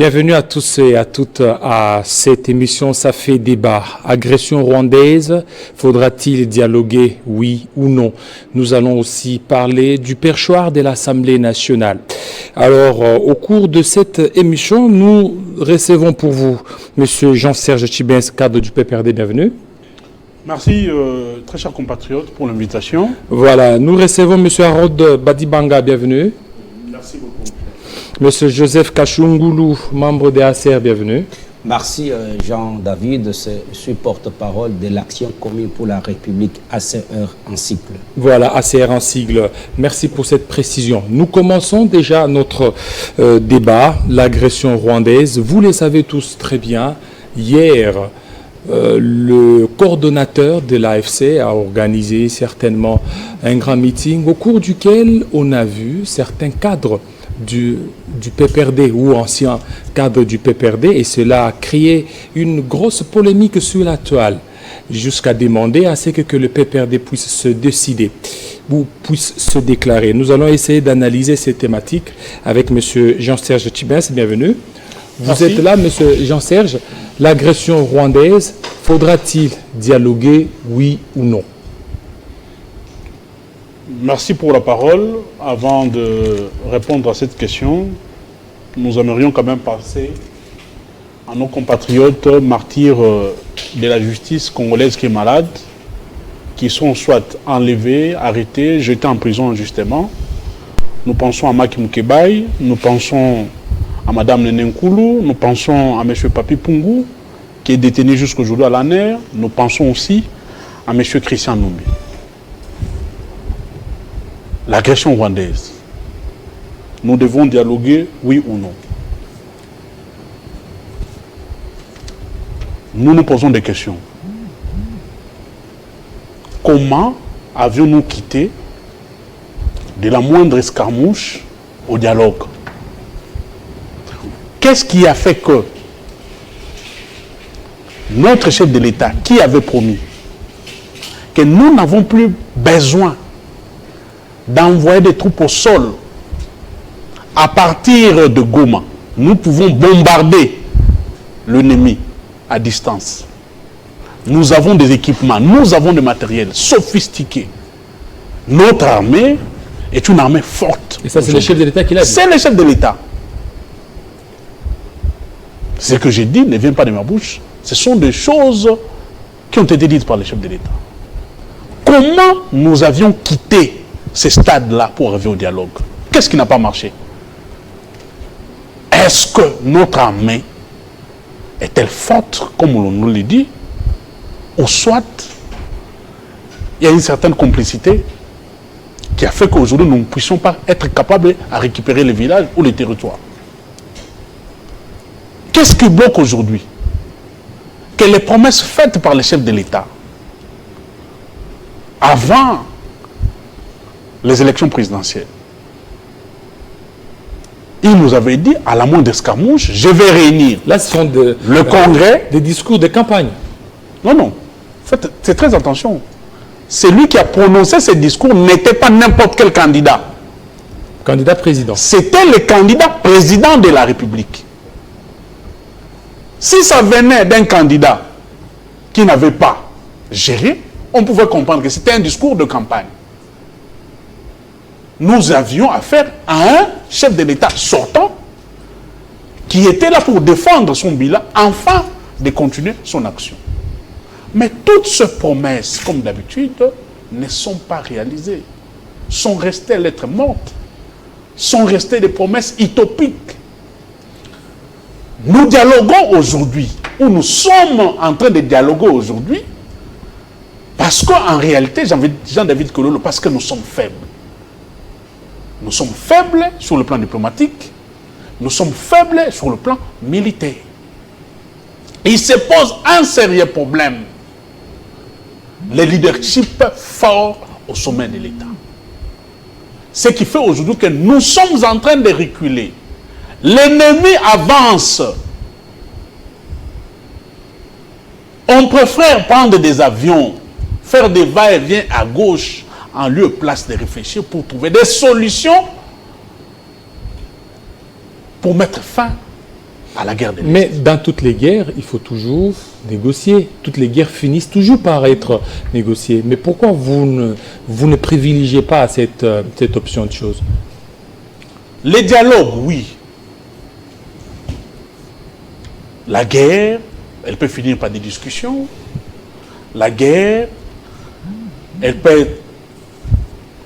Bienvenue à tous et à toutes à cette émission Ça fait débat. Agression rwandaise, faudra-t-il dialoguer, oui ou non? Nous allons aussi parler du perchoir de l'Assemblée nationale. Alors, au cours de cette émission, nous recevons pour vous M. Jean-Serge Tchibens, cadre du PPRD, bienvenue. Merci, très chers compatriotes, pour l'invitation. Voilà, nous recevons M. Harold Badibanga, bienvenue. Merci beaucoup. Monsieur Joseph Kachungoulou, membre de ACR, bienvenue. Merci Jean-David, je suis porte-parole de l'Action commune pour la République ACR en sigle. Voilà, ACR en sigle. Merci pour cette précision. Nous commençons déjà notre débat, l'agression rwandaise. Vous le savez tous très bien, hier, le coordonnateur de l'AFC a organisé certainement un grand meeting au cours duquel on a vu certains cadres du PPRD ou anciens cadres du PPRD, et cela a créé une grosse polémique sur la toile, jusqu'à demander à ce que le PPRD puisse se décider ou puisse se déclarer. Nous allons essayer d'analyser ces thématiques avec M. Jean-Serge Tchibens, bienvenue. Vous êtes là, M. Jean-Serge. L'agression rwandaise, faudra-t-il dialoguer, oui ou non? Merci pour la parole. Avant de répondre à cette question, nous aimerions quand même passer à nos compatriotes martyrs de la justice congolaise qui est malade, qui sont soit enlevés, arrêtés, jetés en prison injustement. Nous pensons à Maki Mukebai, nous pensons à Mme Nenenkulu, nous pensons à M. Papi Pungu, qui est détenu jusqu'aujourd'hui à l'ANER. Nous pensons aussi à M. Christian Numbi. L'agression rwandaise. Nous devons dialoguer, oui ou non. Nous nous posons des questions. Comment avions-nous quitté de la moindre escarmouche au dialogue? Qu'est-ce qui a fait que notre chef de l'État, qui avait promis que nous n'avons plus besoin d'envoyer des troupes au sol à partir de Goma, nous pouvons bombarder l'ennemi à distance. Nous avons des équipements, nous avons des matériels sophistiqués. Notre armée est une armée forte. Et ça, c'est le chef de l'État qui l'a dit. C'est le chef de l'État. Ce que j'ai dit ne vient pas de ma bouche. Ce sont des choses qui ont été dites par le chef de l'État. Comment nous avions quitté ces stades-là pour arriver au dialogue? Qu'est-ce qui n'a pas marché? Est-ce que notre armée est-elle forte, comme on nous l'a dit, ou soit il y a une certaine complicité qui a fait qu'aujourd'hui nous ne puissions pas être capables à récupérer les villages ou les territoires? Qu'est-ce qui bloque aujourd'hui? Que les promesses faites par les chefs de l'État avant les élections présidentielles, il nous avait dit, à la moindre escarmouche, je vais réunir là, ce sont le Congrès. Des discours de campagne. Non, non. Faites très attention. Celui qui a prononcé ces discours n'était pas n'importe quel candidat. Candidat président. C'était le candidat président de la République. Si ça venait d'un candidat qui n'avait pas géré, on pouvait comprendre que c'était un discours de campagne. Nous avions affaire à un chef de l'État sortant qui était là pour défendre son bilan, afin de continuer son action. Mais toutes ces promesses, comme d'habitude, ne sont pas réalisées. Sont restées lettres mortes. Sont restées des promesses utopiques. Nous dialoguons aujourd'hui, ou nous sommes en train de dialoguer aujourd'hui, parce qu'en réalité, Jean-David Kololo, parce que nous sommes faibles. Nous sommes faibles sur le plan diplomatique, nous sommes faibles sur le plan militaire. Il se pose un sérieux problème. Le leadership fort au sommet de l'État. Ce qui fait aujourd'hui que nous sommes en train de reculer. L'ennemi avance. On préfère prendre des avions, faire des va-et-vient à gauche, en lieu et place de réfléchir pour trouver des solutions pour mettre fin à la guerre de l'Est. Mais dans toutes les guerres, il faut toujours négocier. Toutes les guerres finissent toujours par être négociées. Mais pourquoi vous ne privilégiez pas cette option de choses? Les dialogues, oui. La guerre, elle peut finir par des discussions. La guerre,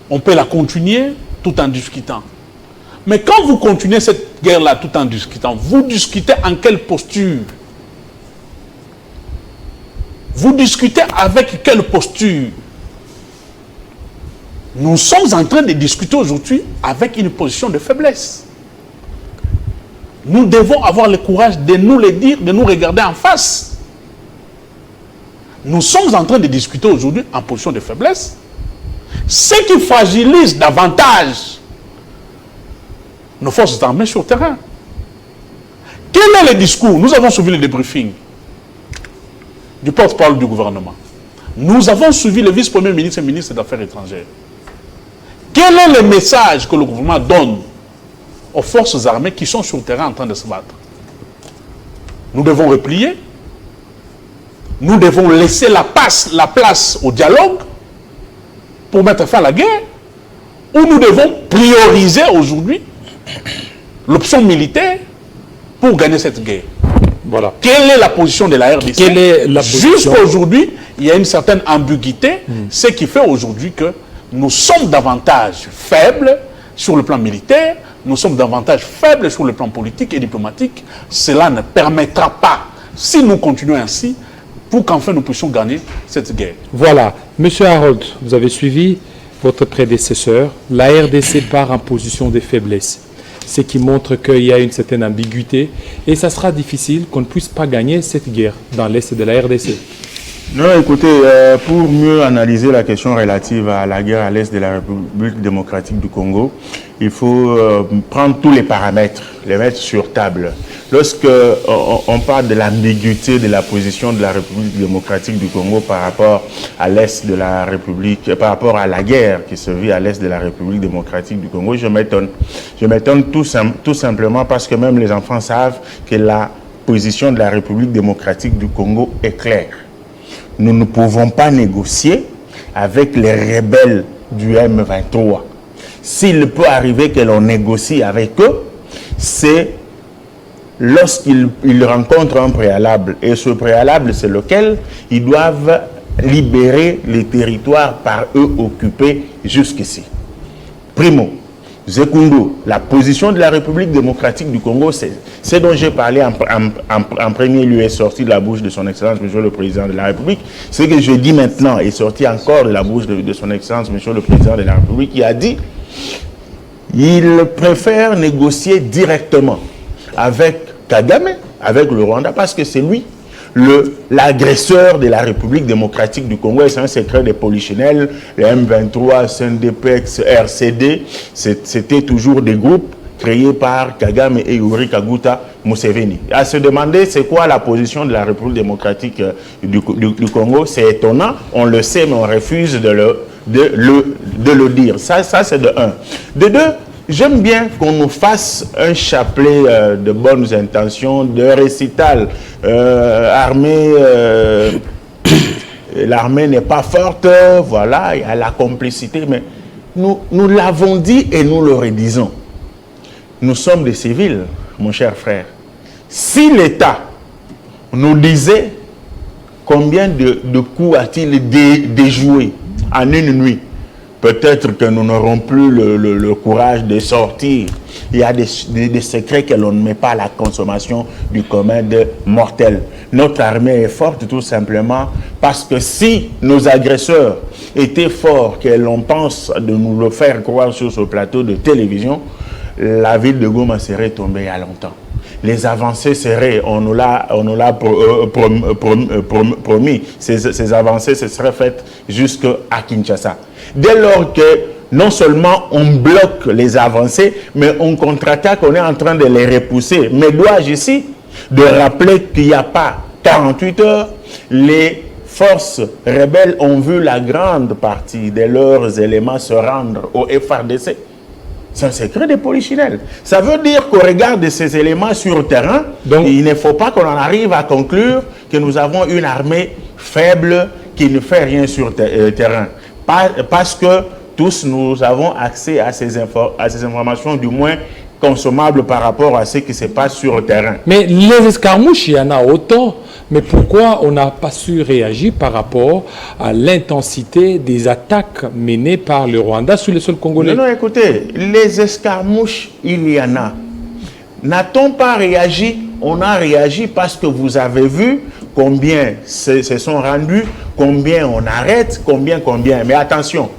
on peut la continuer tout en discutant. Mais quand vous continuez cette guerre-là tout en discutant, vous discutez en quelle posture? Vous discutez avec quelle posture? Nous sommes en train de discuter aujourd'hui avec une position de faiblesse. Nous devons avoir le courage de nous le dire, de nous regarder en face. Nous sommes en train de discuter aujourd'hui en position de faiblesse. Ce qui fragilise davantage nos forces armées sur le terrain. Quel est le discours? Nous avons suivi le débriefing du porte-parole du gouvernement. Nous avons suivi le vice-premier ministre et ministre des Affaires étrangères. Quel est le message que le gouvernement donne aux forces armées qui sont sur le terrain en train de se battre? Nous devons replier. Nous devons laisser la place au dialogue pour mettre fin à la guerre, ou nous devons prioriser aujourd'hui l'option militaire pour gagner cette guerre. Voilà. Quelle est la position de la RDC? Quelle est la position? Jusqu'à aujourd'hui, il y a une certaine ambiguïté, ce qui fait aujourd'hui que nous sommes davantage faibles sur le plan militaire, nous sommes davantage faibles sur le plan politique et diplomatique. Cela ne permettra pas, si nous continuons ainsi, pour qu'enfin nous puissions gagner cette guerre. Voilà. Monsieur Harold, vous avez suivi votre prédécesseur. La RDC part en position de faiblesse, ce qui montre qu'il y a une certaine ambiguïté et ça sera difficile qu'on ne puisse pas gagner cette guerre dans l'Est de la RDC. Non, écoutez, pour mieux analyser la question relative à la guerre à l'Est de la République démocratique du Congo, il faut prendre tous les paramètres, les mettre sur table. Lorsque on parle de l'ambiguïté de la position de la République démocratique du Congo par rapport à l'Est de la République, par rapport à la guerre qui se vit à l'Est de la République démocratique du Congo, je m'étonne. Je m'étonne tout simplement parce que même les enfants savent que la position de la République démocratique du Congo est claire. Nous ne pouvons pas négocier avec les rebelles du M23. S'il peut arriver que l'on négocie avec eux, c'est lorsqu'ils rencontrent un préalable. Et ce préalable, c'est lequel? Ils doivent libérer les territoires par eux occupés jusqu'ici. Primo. Secondo, la position de la République démocratique du Congo, c'est dont j'ai parlé en premier lieu, est sorti de la bouche de son Excellence, Monsieur le Président de la République. Ce que je dis maintenant est sorti encore de la bouche de son Excellence, Monsieur le Président de la République, qui a dit il préfère négocier directement avec Kagame, avec le Rwanda, parce que c'est lui l'agresseur de la République démocratique du Congo. C'est un secret des polichinelles, le M23, CNDP, RCD, c'était toujours des groupes créés par Kagame et Yoweri Kaguta Museveni. À se demander c'est quoi la position de la République démocratique du Congo, c'est étonnant, on le sait mais on refuse de le dire. Ça c'est de un. De deux, j'aime bien qu'on nous fasse un chapelet de bonnes intentions, de récital. L'armée n'est pas forte, voilà, il y a la complicité, mais nous l'avons dit et nous le redisons. Nous sommes des civils, mon cher frère. Si l'État nous disait combien de coups a-t-il déjoué en une nuit, peut-être que nous n'aurons plus le courage de sortir. Il y a des secrets que l'on ne met pas à la consommation du commun de mortels. Notre armée est forte tout simplement parce que si nos agresseurs étaient forts, que l'on pense de nous le faire croire sur ce plateau de télévision, la ville de Goma serait tombée il y a longtemps. Les avancées seraient, on nous l'a promis, ces avancées se seraient faites jusqu'à Kinshasa. Dès lors que non seulement on bloque les avancées, mais on contre-attaque, on est en train de les repousser. Mais dois-je ici de rappeler qu'il n'y a pas 48 heures, les forces rebelles ont vu la grande partie de leurs éléments se rendre au FARDC. C'est un secret de polichinelle. Ça veut dire qu'au regard de ces éléments sur le terrain, donc, il ne faut pas qu'on en arrive à conclure que nous avons une armée faible qui ne fait rien sur le terrain. Parce que tous nous avons accès à ces informations, du moins consommables par rapport à ce qui se passe sur le terrain. Mais les escarmouches, il y en a autant. Mais pourquoi on n'a pas su réagir par rapport à l'intensité des attaques menées par le Rwanda sur le sol congolais? Non, écoutez, les escarmouches, il y en a. N'a-t-on pas réagi? On a réagi parce que vous avez vu combien se sont rendus, combien on arrête, combien. Mais attention,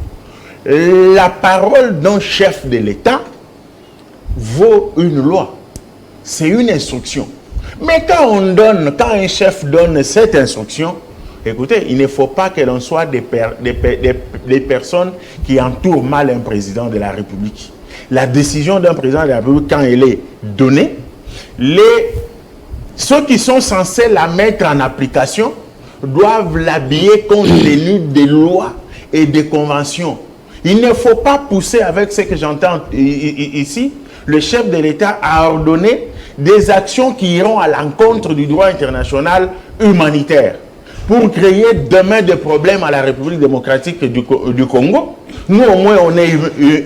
la parole d'un chef de l'État vaut une loi. C'est une instruction. Mais quand un chef donne cette instruction, écoutez, il ne faut pas que l'on soit des personnes qui entourent mal un président de la République. La décision d'un président de la République, quand elle est donnée, ceux qui sont censés la mettre en application doivent l'habiller compte tenu des lois et des conventions. Il ne faut pas pousser avec ce que j'entends ici. Le chef de l'État a ordonné des actions qui iront à l'encontre du droit international humanitaire pour créer demain des problèmes à la République démocratique du Congo. Nous, au moins, on est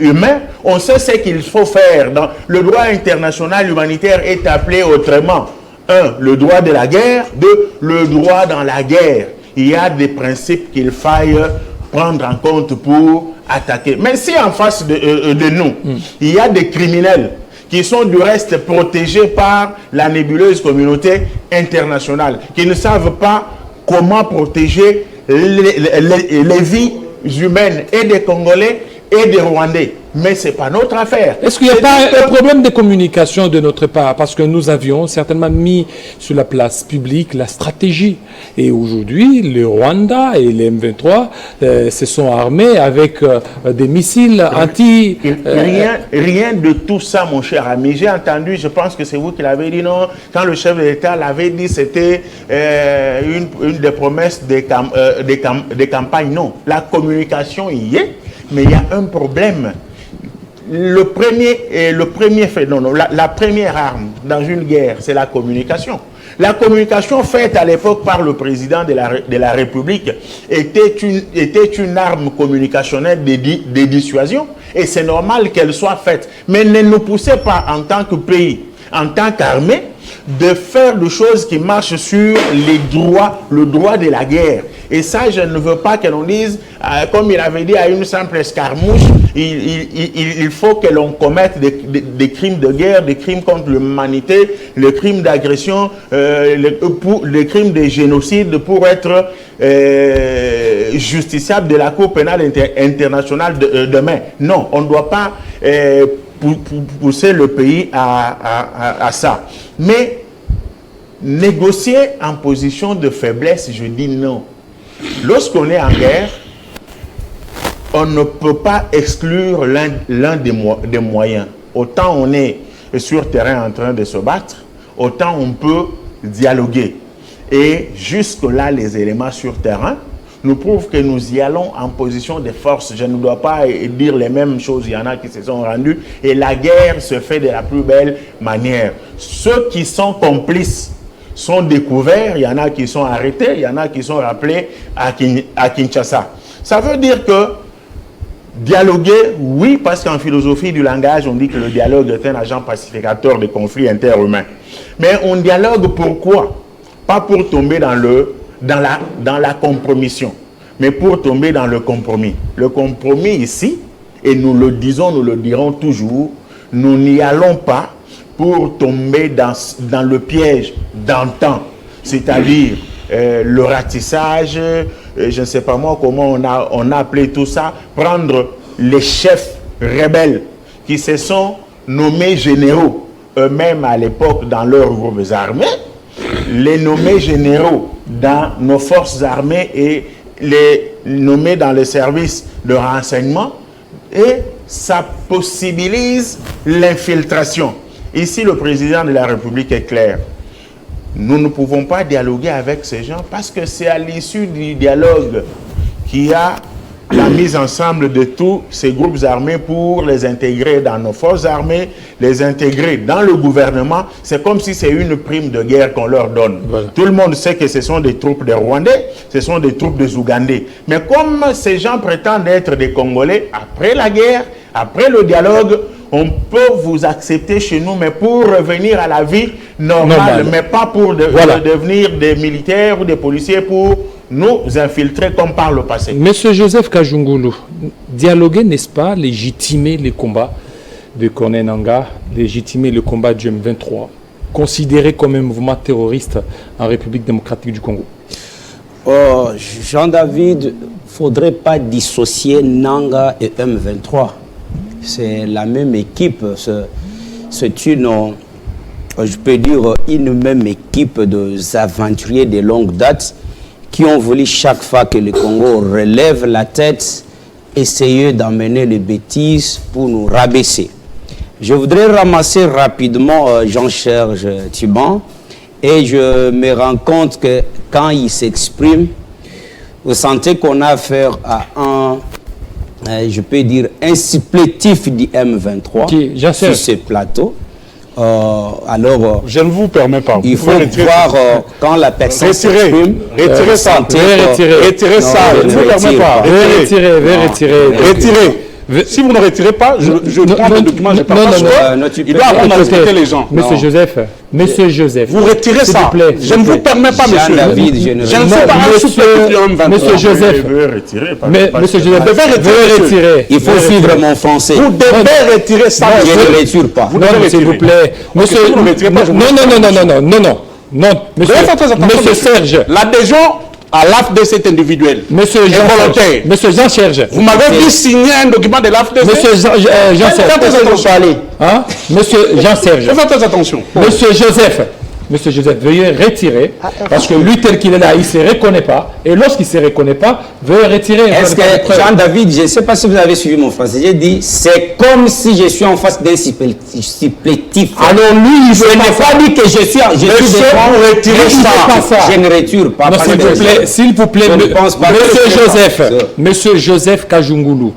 humains, on sait ce qu'il faut faire. Le droit international humanitaire est appelé autrement. 1. Le droit de la guerre. 2. Le droit dans la guerre. Il y a des principes qu'il faille prendre en compte pour attaquer. Mais si en face de nous, il y a des criminels qui sont du reste protégés par la nébuleuse communauté internationale, qui ne savent pas comment protéger les vies humaines et des Congolais et des Rwandais. Mais ce n'est pas notre affaire. Est-ce qu'il n'y a pas un problème de communication de notre part? Parce que nous avions certainement mis sur la place publique la stratégie. Et aujourd'hui, le Rwanda et les M23 se sont armés avec des missiles anti... Rien de tout ça, mon cher ami. J'ai entendu, je pense que c'est vous qui l'avez dit, non? Quand le chef de l'État l'avait dit, c'était une des promesses des campagnes. Non, la communication y est, mais il y a un problème. La première arme dans une guerre, c'est la communication. La communication faite à l'époque par le président de la République était une arme communicationnelle de dissuasion, et c'est normal qu'elle soit faite. Mais ne nous poussez pas en tant que pays, en tant qu'armée, de faire des choses qui marchent sur le droit de la guerre. Et ça, je ne veux pas que l'on dise, comme il avait dit à une simple escarmouche, il faut que l'on commette des crimes de guerre, des crimes contre l'humanité, les crimes d'agression, les crimes de génocide pour être justiciable de la Cour pénale internationale demain. Non, on ne doit pas pousser le pays à ça. Mais négocier en position de faiblesse, je dis non. Lorsqu'on est en guerre, on ne peut pas exclure l'un des moyens. Autant on est sur terrain en train de se battre, autant on peut dialoguer. Et jusque-là, les éléments sur terrain nous prouvent que nous y allons en position de force. Je ne dois pas dire les mêmes choses, il y en a qui se sont rendus. Et la guerre se fait de la plus belle manière. Ceux qui sont complices sont découverts, il y en a qui sont arrêtés, il y en a qui sont rappelés à Kinshasa. Ça veut dire que dialoguer, oui, parce qu'en philosophie du langage, on dit que le dialogue est un agent pacificateur des conflits interhumains. Mais on dialogue pourquoi? Pas pour tomber dans la compromission, mais pour tomber dans le compromis. Le compromis ici, et nous le disons, nous le dirons toujours, nous n'y allons pas pour tomber dans le piège d'antan, c'est-à-dire le ratissage, je ne sais pas moi comment on a appelé tout ça, prendre les chefs rebelles qui se sont nommés généraux eux-mêmes à l'époque dans leurs groupes armés, les nommer généraux dans nos forces armées et les nommer dans les services de renseignement, et ça possibilise l'infiltration. Ici, le président de la République est clair. Nous ne pouvons pas dialoguer avec ces gens parce que c'est à l'issue du dialogue qu'il y a la mise ensemble de tous ces groupes armés pour les intégrer dans nos forces armées, les intégrer dans le gouvernement. C'est comme si c'est une prime de guerre qu'on leur donne. Voilà. Tout le monde sait que ce sont des troupes des Rwandais, ce sont des troupes des Ougandais. Mais comme ces gens prétendent être des Congolais, après la guerre, après le dialogue, on peut vous accepter chez nous, mais pour revenir à la vie normale, mais pas pour devenir des militaires ou des policiers pour nous infiltrer comme par le passé. Monsieur Joseph Kajungulu, dialoguer, n'est-ce pas, légitimer les combats de Corneille Nangaa, légitimer le combat du M23, considéré comme un mouvement terroriste en République démocratique du Congo? Jean-David, il ne faudrait pas dissocier Nangaa et M23. C'est la même équipe, c'est une, je peux dire, une même équipe d'aventuriers de longue date qui ont voulu chaque fois que le Congo relève la tête, essayer d'emmener les bêtises pour nous rabaisser. Je voudrais ramasser rapidement Jean-Serge Thiban et je me rends compte que quand il s'exprime, vous sentez qu'on a affaire à un, je peux dire, un supplétif du M23 sur ce plateau. Alors, je ne vous permets pas. Il faut voir quand la personne s'exprime. Retirez ça. Retirez ça. Je ne vous permets pas. Retirez. Si vous ne retirez pas, je prends le document, je partage. Il doit apprendre à respecter les gens. Monsieur Joseph, vous retirez ça. Je ne vous permets pas, monsieur. David, je ne sais pas. Monsieur Joseph, monsieur Joseph, veut retirer. Il faut suivre mon français. Vous devez retirer ça. Je ne retire pas. Non, s'il vous plaît. Monsieur, non, monsieur Serge. L'adhésion à l'AFDC est individuel. Monsieur Jean-Serge. Vous m'avez dit signer un document de l'AFDC. Monsieur Jean-Serge. Monsieur Jean-Serge. Faites attention. Monsieur Joseph, veuillez retirer, parce que lui, tel qu'il est là, il ne se reconnaît pas. Et lorsqu'il ne se reconnaît pas, veuillez retirer. Est-ce que, Jean-David, je ne sais pas si vous avez suivi mon français, j'ai dit, c'est comme si je suis en face d'un supplétif. Alors lui, il je n'ai pas dit que je suis vous retirez ça. Je ne retire pas. S'il vous plaît, Monsieur Joseph Kajungulu.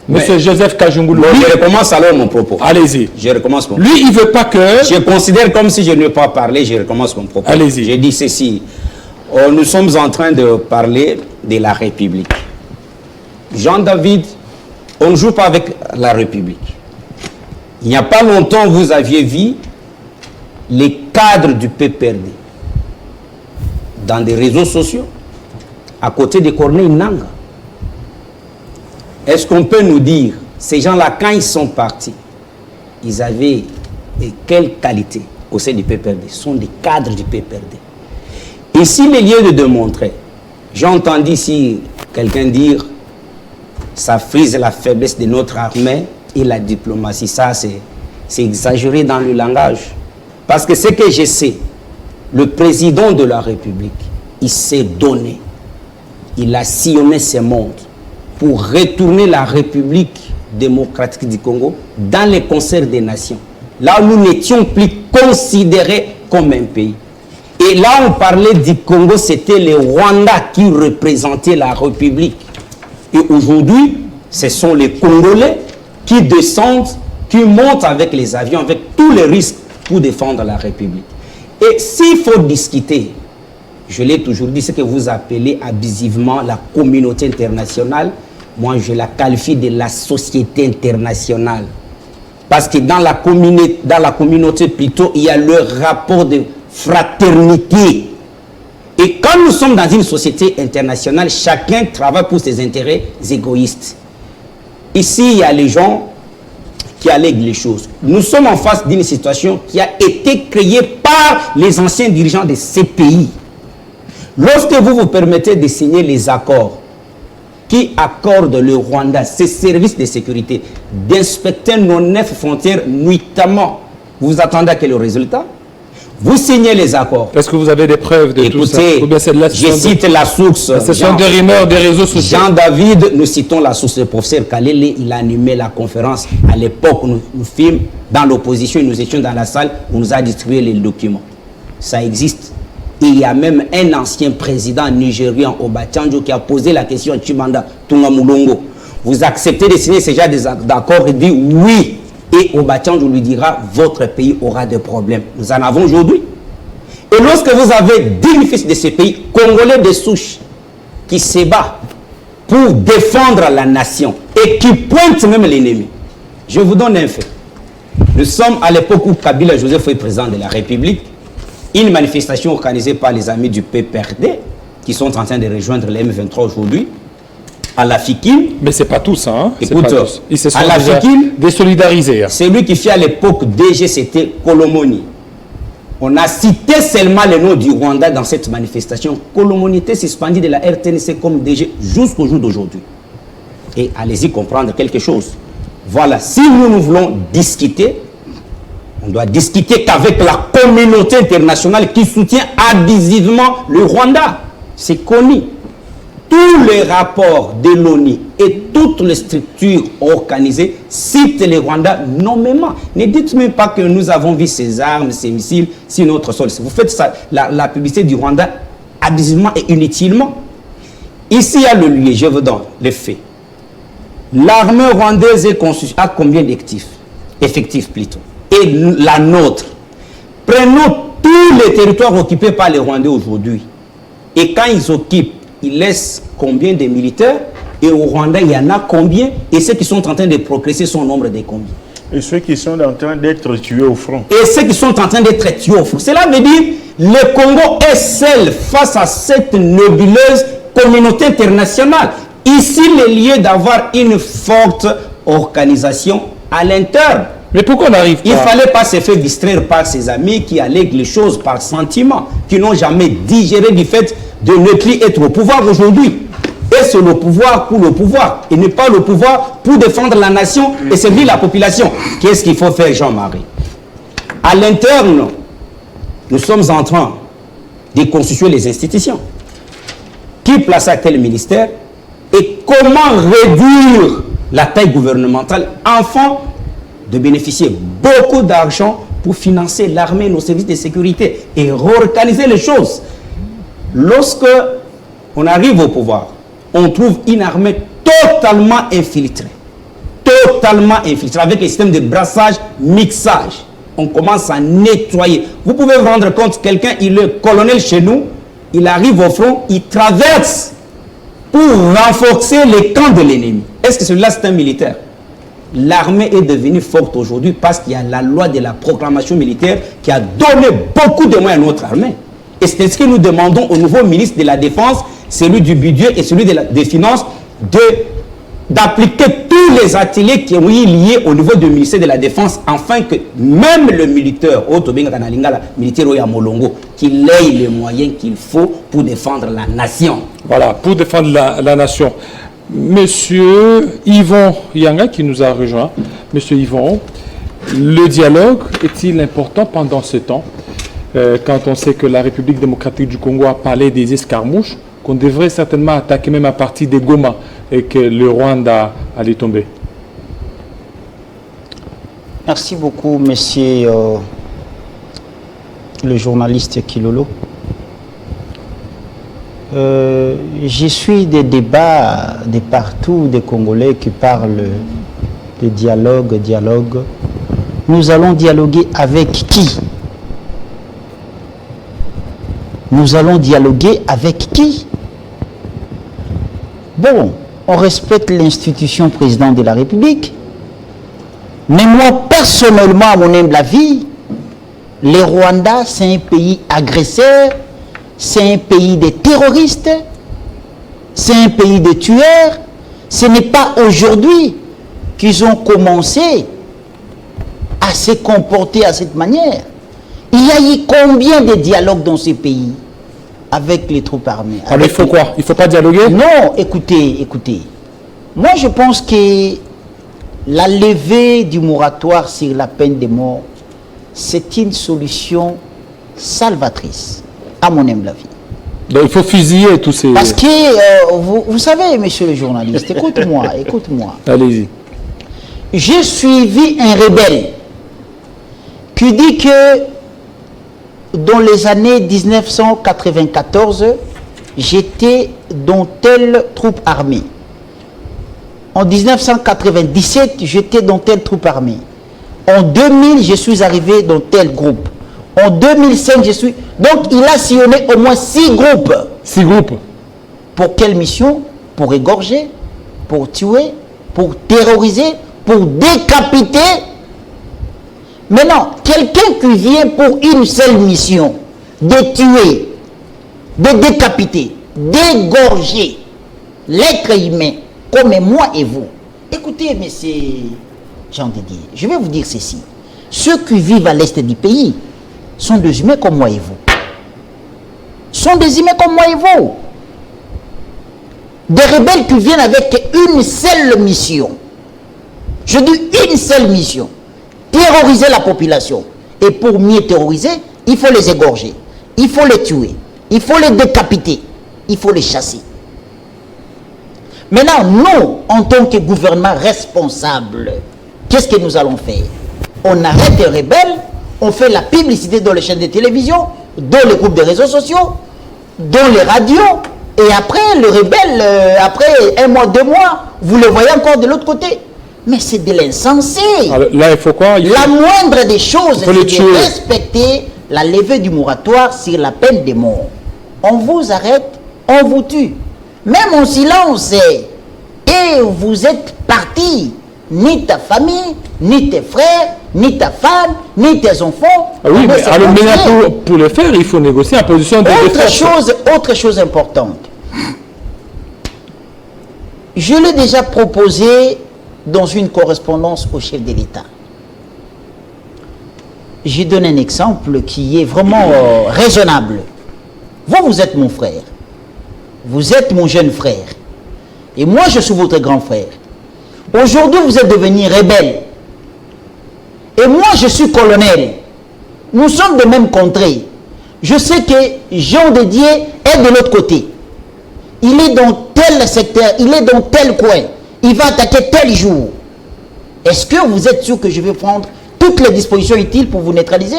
Monsieur Joseph Kajungulu. Je recommence alors mon propos. Allez-y. Je recommence mon propos. Lui, il ne veut pas que... Je considère comme si je ne veux pas parler, je recommence mon propos. Allez-y. Je dis ceci. Nous sommes en train de parler de la République. Jean-David, on ne joue pas avec la République. Il n'y a pas longtemps, vous aviez vu les cadres du PPRD dans des réseaux sociaux à côté de Corneille Nangaa. Est-ce qu'on peut nous dire, ces gens-là, quand ils sont partis, ils avaient quelle qualité au sein du PPRD? Ce sont des cadres du PPRD. Et s'il est lieu de démontrer, j'ai entendu ici quelqu'un dire, ça frise la faiblesse de notre armée et la diplomatie. Ça, c'est exagéré dans le langage. Parce que ce que je sais, le président de la République, il s'est donné, il a sillonné ce monde pour retourner la République démocratique du Congo dans les concerts des nations. Là où nous n'étions plus considérés comme un pays. Et là, on parlait du Congo, c'était le Rwanda qui représentait la République. Et aujourd'hui, ce sont les Congolais qui descendent, qui montent avec les avions, avec tous les risques pour défendre la République. Et s'il faut discuter, je l'ai toujours dit, ce que vous appelez abusivement la communauté internationale, moi je la qualifie de la société internationale. Parce que dans la communauté plutôt, il y a le rapport de fraternité. Et quand nous sommes dans une société internationale, chacun travaille pour ses intérêts égoïstes. Ici, il y a les gens qui allèguent les choses. Nous sommes en face d'une situation qui a été créée par les anciens dirigeants de ces pays. Lorsque vous vous permettez de signer les accords qui accordent le Rwanda, ses services de sécurité, d'inspecter nos 9 frontières nuitamment, vous vous attendez à quel résultat? Vous signez les accords. Est-ce que vous avez des preuves de tout ça? Je cite la source. Ce sont des rumeurs des réseaux sociaux. Jean-David, nous citons la source. Le professeur Kalele, il a animé la conférence. À l'époque, nous fûmes dans l'opposition, nous étions dans la salle, on nous a distribué les documents. Ça existe. Et il y a même un ancien président nigérian, Obasanjo, qui a posé la question à Chimamanda Ngozi. Vous acceptez de signer ces genres d'accords? Il dit oui. Et Obasanjo lui dira, votre pays aura des problèmes. Nous en avons aujourd'hui. Et lorsque vous avez 10 fils de ces pays, congolais de souche, qui se battent pour défendre la nation et qui pointent même l'ennemi, je vous donne un fait. Nous sommes à l'époque où Kabila Joseph est président de la République. Une manifestation organisée par les amis du PPRD qui sont en train de rejoindre les M23 aujourd'hui à la Fikine. Mais c'est pas tous, hein. Écoute, pas tous. Ils se sont à la Fikine, désolidarisés. c'est lui qui fit à l'époque DG, c'était Kolomoni. On a cité seulement le nom du Rwanda dans cette manifestation. Kolomoni était suspendu de la RTNC comme DG jusqu'au jour d'aujourd'hui. Et allez-y comprendre quelque chose. Voilà, si nous voulons discuter, on doit discuter qu'avec la communauté internationale qui soutient abusivement le Rwanda. C'est connu. Tous les rapports de l'ONU et toutes les structures organisées citent le Rwanda nommément. Ne dites même pas que nous avons vu ces armes, ces missiles sur notre sol. Vous faites ça, la publicité du Rwanda abusivement et inutilement. Ici, il y a le lieu, je vous donne les faits. L'armée rwandaise est constituée à combien d'effectifs plutôt? Et la nôtre. Prenons tous les territoires occupés par les Rwandais aujourd'hui. Et quand ils occupent, ils laissent combien de militaires? Et au Rwanda, il y en a combien? Et ceux qui sont en train de progresser sont au nombre de combien? Et ceux qui sont en train d'être tués au front. Et ceux qui sont en train d'être tués au front. Cela veut dire que le Congo est seul face à cette nébuleuse communauté internationale. Ici, le lieu d'avoir une forte organisation à l'interne. Mais pourquoi on n'arrive pas? Il ne fallait pas se faire distraire par ses amis qui allèguent les choses par sentiment, qui n'ont jamais digéré du fait de ne plus être au pouvoir aujourd'hui. Et c'est le pouvoir pour le pouvoir, et ne pas le pouvoir pour défendre la nation et servir la population. Qu'est-ce qu'il faut faire, Jean-Marie? À l'interne, nous sommes en train de constituer les institutions. Qui place à tel ministère? Et comment réduire la taille gouvernementale afin de bénéficier beaucoup d'argent pour financer l'armée, nos services de sécurité et réorganiser les choses. Lorsque on arrive au pouvoir, on trouve une armée totalement infiltrée, avec les systèmes de brassage, mixage. On commence à nettoyer. Vous pouvez vous rendre compte, quelqu'un, il est colonel chez nous, il arrive au front, il traverse pour renforcer les camps de l'ennemi. Est-ce que celui-là, c'est un militaire? L'armée est devenue forte aujourd'hui parce qu'il y a la loi de la proclamation militaire qui a donné beaucoup de moyens à notre armée. Et c'est ce que nous demandons au nouveau ministre de la Défense, celui du budget et celui des Finances, d'appliquer tous les ateliers qui ont été liés au niveau du ministère de la Défense, afin que même le militaire, qu'il ait les moyens qu'il faut pour défendre la nation. Voilà, pour défendre la nation. Monsieur Yvon Yanga qui nous a rejoint. Monsieur Yvon, le dialogue est-il important pendant ce temps, quand on sait que la République démocratique du Congo a parlé des escarmouches, qu'on devrait certainement attaquer même à partir de Goma et que le Rwanda allait tomber? Merci beaucoup, monsieur le journaliste Kilolo. Je suis des débats de partout, des Congolais qui parlent de dialogue. Nous allons dialoguer avec qui? Nous allons dialoguer avec qui? Bon, on respecte l'institution président de la République. Mais moi, personnellement, à mon humble avis, le Rwanda, c'est un pays agresseur, c'est un pays de terroristes, c'est un pays de tueurs. Ce n'est pas aujourd'hui qu'ils ont commencé à se comporter à cette manière. Il y a eu combien de dialogues dans ces pays avec les troupes armées? Alors il faut quoi? Il ne faut pas dialoguer? Non, écoutez. Moi, je pense que la levée du moratoire sur la peine de mort, c'est une solution salvatrice, à mon humble avis. Donc il faut fusiller tous ces... Parce que, vous savez, monsieur le journaliste, écoute-moi. Allez-y. J'ai suivi un rebelle qui dit que dans les années 1994, j'étais dans telle troupe armée. En 1997, j'étais dans telle troupe armée. En 2000, je suis arrivé dans tel groupe. En 2005, je suis... Donc, il a sillonné au moins 6 groupes. 6 groupes. Pour quelle mission? Pour égorger, pour tuer, pour terroriser, pour décapiter. Maintenant, quelqu'un qui vient pour une seule mission, de tuer, de décapiter, d'égorger l'être humain, comme moi et vous. Écoutez, messieurs Jean-Didier, je vais vous dire ceci. Ceux qui vivent à l'est du pays sont des humains comme moi et vous. Sont des humains comme moi et vous. Des rebelles qui viennent avec une seule mission. Je dis une seule mission. Terroriser la population. Et pour mieux terroriser, il faut les égorger. Il faut les tuer. Il faut les décapiter. Il faut les chasser. Maintenant, nous, en tant que gouvernement responsable, qu'est-ce que nous allons faire? On arrête les rebelles, on fait la publicité dans les chaînes de télévision, dans les groupes de réseaux sociaux, dans les radios, et après, le rebelle, après 1 mois, 2 mois, vous le voyez encore de l'autre côté. Mais c'est de l'insensé. Là, il faut quoi? La moindre des choses, c'est tuer. de respecter la levée du moratoire sur la peine de mort. On vous arrête, on vous tue. Même en silence, et vous êtes parti. Ni ta famille, ni tes frères, ni ta femme, ni tes enfants. Ah oui, mais alors maintenant, pour le faire, il faut négocier en position de défense. Autre chose importante. Je l'ai déjà proposé dans une correspondance au chef de l'État. Je donne un exemple qui est vraiment raisonnable. Vous êtes mon frère. Vous êtes mon jeune frère. Et moi, je suis votre grand frère. Aujourd'hui, vous êtes devenu rebelle. Et moi, je suis colonel. Nous sommes de même contrée. Je sais que Jean Didier est de l'autre côté. Il est dans tel secteur, il est dans tel coin. Il va attaquer tel jour. Est-ce que vous êtes sûr que je vais prendre toutes les dispositions utiles pour vous neutraliser?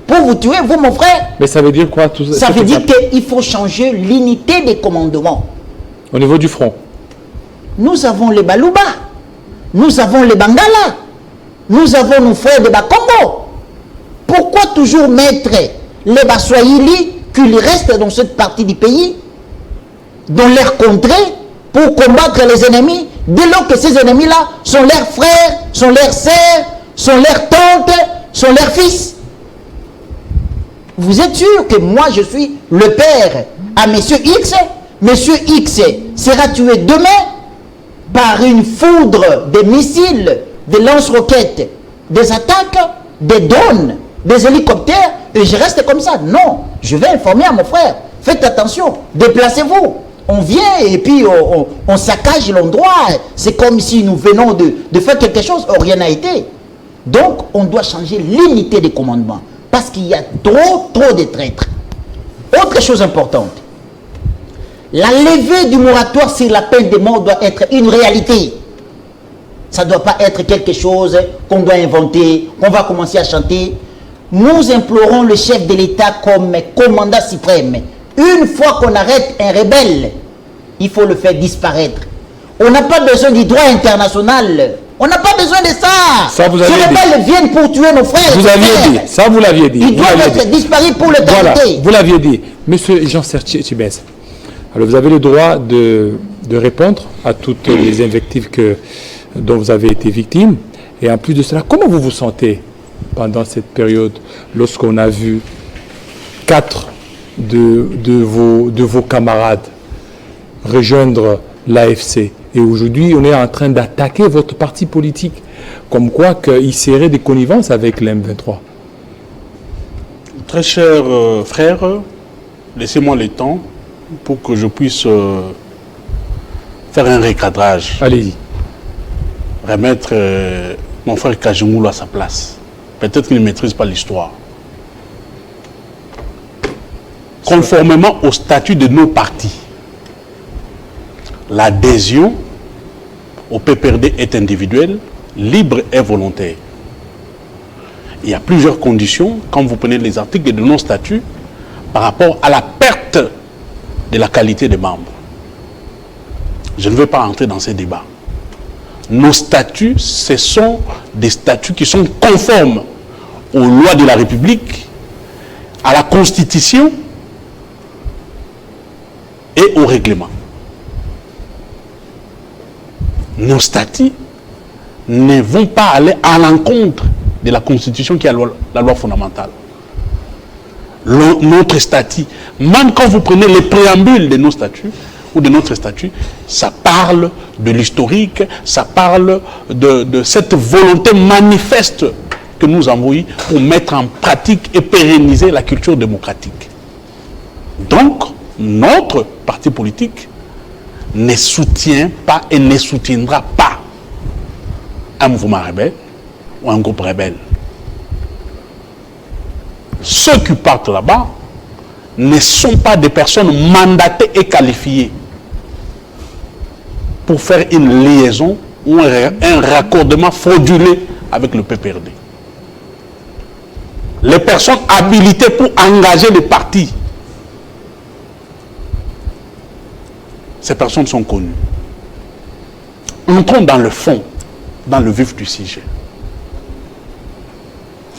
Pour vous tuer, vous, mon frère? Mais ça veut dire quoi tout ça? Ça veut dire qu'il faut changer l'unité des commandements. Au niveau du front. Nous avons les Balouba. Nous avons les Bangala. Nous avons nos frères de Bakongo. Pourquoi toujours mettre les Baswahili qui restent dans cette partie du pays, dans leur contrée, pour combattre les ennemis, dès lors que ces ennemis-là sont leurs frères, sont leurs sœurs, sont leurs tantes, sont leurs fils? Vous êtes sûr que moi je suis le père à Monsieur X? Monsieur X sera tué demain par une foudre de missiles, des lance-roquettes, des attaques, des drones, des hélicoptères, et je reste comme ça. Non, je vais informer à mon frère. Faites attention, déplacez-vous. On vient et puis on saccage l'endroit. C'est comme si nous venons de faire quelque chose, or rien n'a été. Donc, on doit changer l'unité des commandements. Parce qu'il y a trop de traîtres. Autre chose importante. La levée du moratoire sur la peine de mort doit être une réalité. Ça ne doit pas être quelque chose qu'on doit inventer, qu'on va commencer à chanter. Nous implorons le chef de l'État comme commandant suprême. Une fois qu'on arrête un rebelle, il faut le faire disparaître. On n'a pas besoin du droit international. On n'a pas besoin de ça. Ça vous avez Ces rebelles viennent pour tuer nos frères. Vous aviez dit. Ça, vous l'aviez dit. Ils doivent être disparus pour le Voilà, qualité. vous l'aviez dit. Monsieur Jean-Serge Tchibès, alors vous avez le droit de répondre à toutes les invectives dont vous avez été victime. Et en plus de cela, comment vous vous sentez pendant cette période lorsqu'on a vu 4 de vos camarades rejoindre l'AFC? Et aujourd'hui, on est en train d'attaquer votre parti politique, comme quoi qu'il serait des connivences avec l'M23. Très cher frère, laissez-moi le temps pour que je puisse faire un recadrage. Allez-y. Remettre mon frère Kajimoulou à sa place. Peut-être qu'il ne maîtrise pas l'histoire. Conformément au statut de nos partis, l'adhésion au PPRD est individuelle, libre et volontaire. il y a plusieurs conditions, quand vous prenez les articles de non-statut, par rapport à la perte de la qualité des membres. Je ne vais pas entrer dans ces débats. Nos statuts, ce sont des statuts qui sont conformes aux lois de la République, à la Constitution et au règlement. Nos statuts ne vont pas aller à l'encontre de la Constitution qui est la loi fondamentale. Notre statut, même quand vous prenez les préambules de nos statuts ou de notre statut, ça parle de l'historique, ça parle de cette volonté manifeste que nous avons eue pour mettre en pratique et pérenniser la culture démocratique. Donc, notre parti politique ne soutient pas et ne soutiendra pas un mouvement rebelle ou un groupe rebelle. Ceux qui partent là-bas ne sont pas des personnes mandatées et qualifiées pour faire une liaison ou un raccordement frauduleux avec le PPRD. Les personnes habilitées pour engager les partis, ces personnes sont connues. Entrons dans le fond, dans le vif du sujet.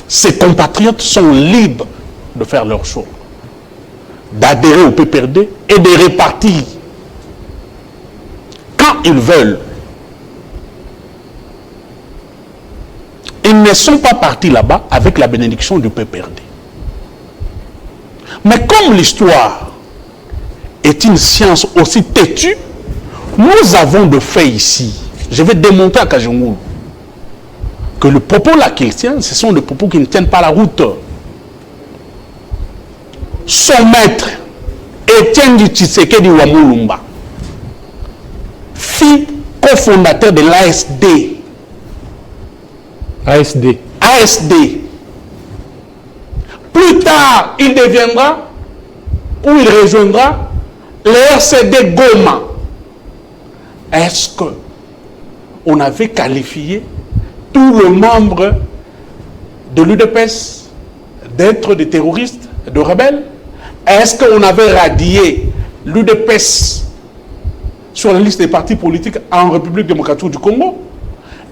Ces compatriotes sont libres de faire leur choix, d'adhérer au PPRD et de répartir quand ils veulent. Ils ne sont pas partis là-bas avec la bénédiction du PPRD. Mais comme l'histoire est une science aussi têtue, nous avons de fait ici. Je vais démontrer à Kajungulu que le propos là qu'il tient, ce sont des propos qui ne tiennent pas la route. Son maître, Étienne Tshisekedi Wamulumba, fils cofondateur de l'ASD. ASD. Plus tard, il deviendra ou il rejoindra le RCD Goma. Est-ce qu'on avait qualifié tous les membres de l'UDPS d'être des terroristes, de rebelles? Est-ce qu'on avait radié l'UDPS sur la liste des partis politiques en République démocratique du Congo?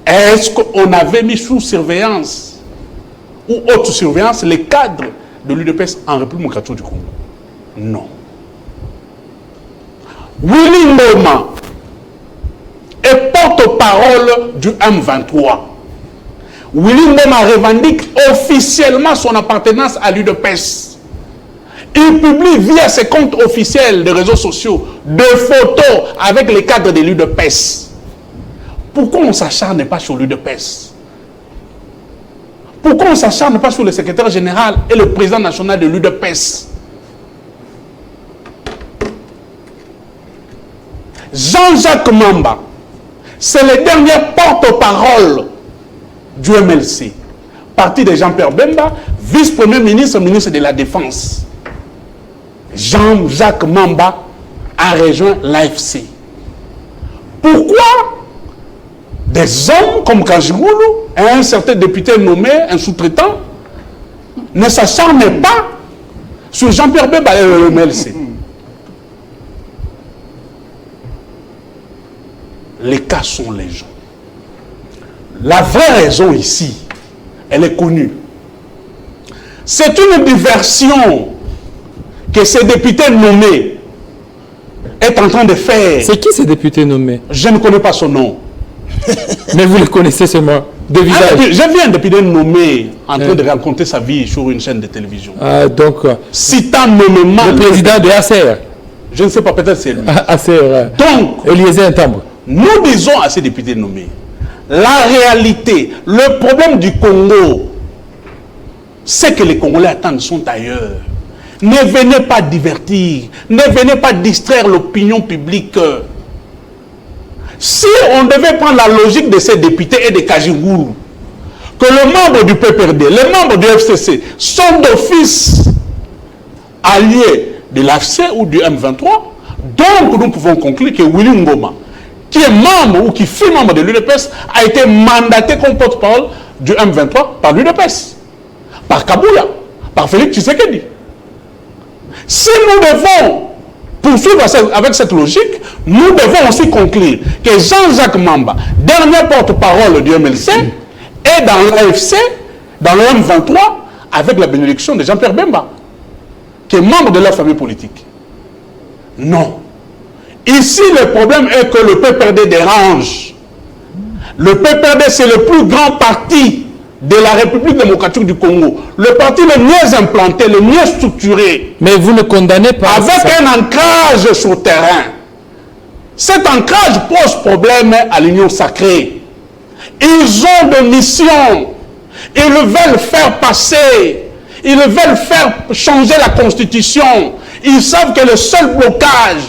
Est-ce qu'on avait mis sous surveillance ou haute surveillance les cadres de l'UDPS en République démocratique du Congo? Non. Willy Ngoma est porte-parole du M23. Willy Ngoma revendique officiellement son appartenance à l'UDPS. Il publie via ses comptes officiels de réseaux sociaux des photos avec les cadres de l'UDPS. Pourquoi on ne s'acharne pas sur l'UDPS? Pourquoi on ne s'acharne pas sur le secrétaire général et le président national de l'UDPS? Jean-Jacques Mamba, c'est le dernier porte-parole du MLC. Parti de Jean-Pierre Bemba, vice-premier ministre, ministre de la Défense. Jean-Jacques Mamba a rejoint l'AFC. Pourquoi des hommes comme Kajungulu et un certain député nommé, un sous-traitant, ne s'acharnent pas sur Jean-Pierre Bemba et le MLC? Les cas sont légion. La vraie raison ici, elle est connue. C'est une diversion que ces députés nommés est en train de faire. C'est qui ces députés nommés? Je ne connais pas son nom. Mais vous le connaissez seulement de visage. J'ai vu un député nommé en train de raconter sa vie sur une chaîne de télévision. Donc, citant nommément le président de ACR. Je ne sais pas, peut-être c'est lui. ACR. Donc, Eliezer Ntambo. Nous disons à ces députés nommés, la réalité, le problème du Congo, c'est que les Congolais attendent sont ailleurs. Ne venez pas divertir, ne venez pas distraire l'opinion publique. Si on devait prendre la logique de ces députés et de Kajungulu, que les membres du PPRD, les membres du FCC sont d'office alliés de l'AFC ou du M23, donc nous pouvons conclure que Willy Ngoma, qui est membre ou qui fut membre de l'UDPS, a été mandaté comme porte-parole du M23 par l'UDPS. par Kabila, par Félix Tshisekedi. Si nous devons poursuivre avec cette logique, nous devons aussi conclure que Jean-Jacques Mamba, dernier porte-parole du MLC, est dans l'AFC, dans le M23, avec la bénédiction de Jean-Pierre Bemba, qui est membre de leur famille politique. Non. Ici, le problème est que le PPRD dérange. Le PPRD, c'est le plus grand parti de la République démocratique du Congo. Le parti le mieux implanté, le mieux structuré. Mais vous ne condamnez pas avec ça. Un ancrage sur le terrain. Cet ancrage pose problème à l'Union sacrée. Ils ont des missions. Ils veulent faire passer. Ils veulent faire changer la Constitution. Ils savent que le seul blocage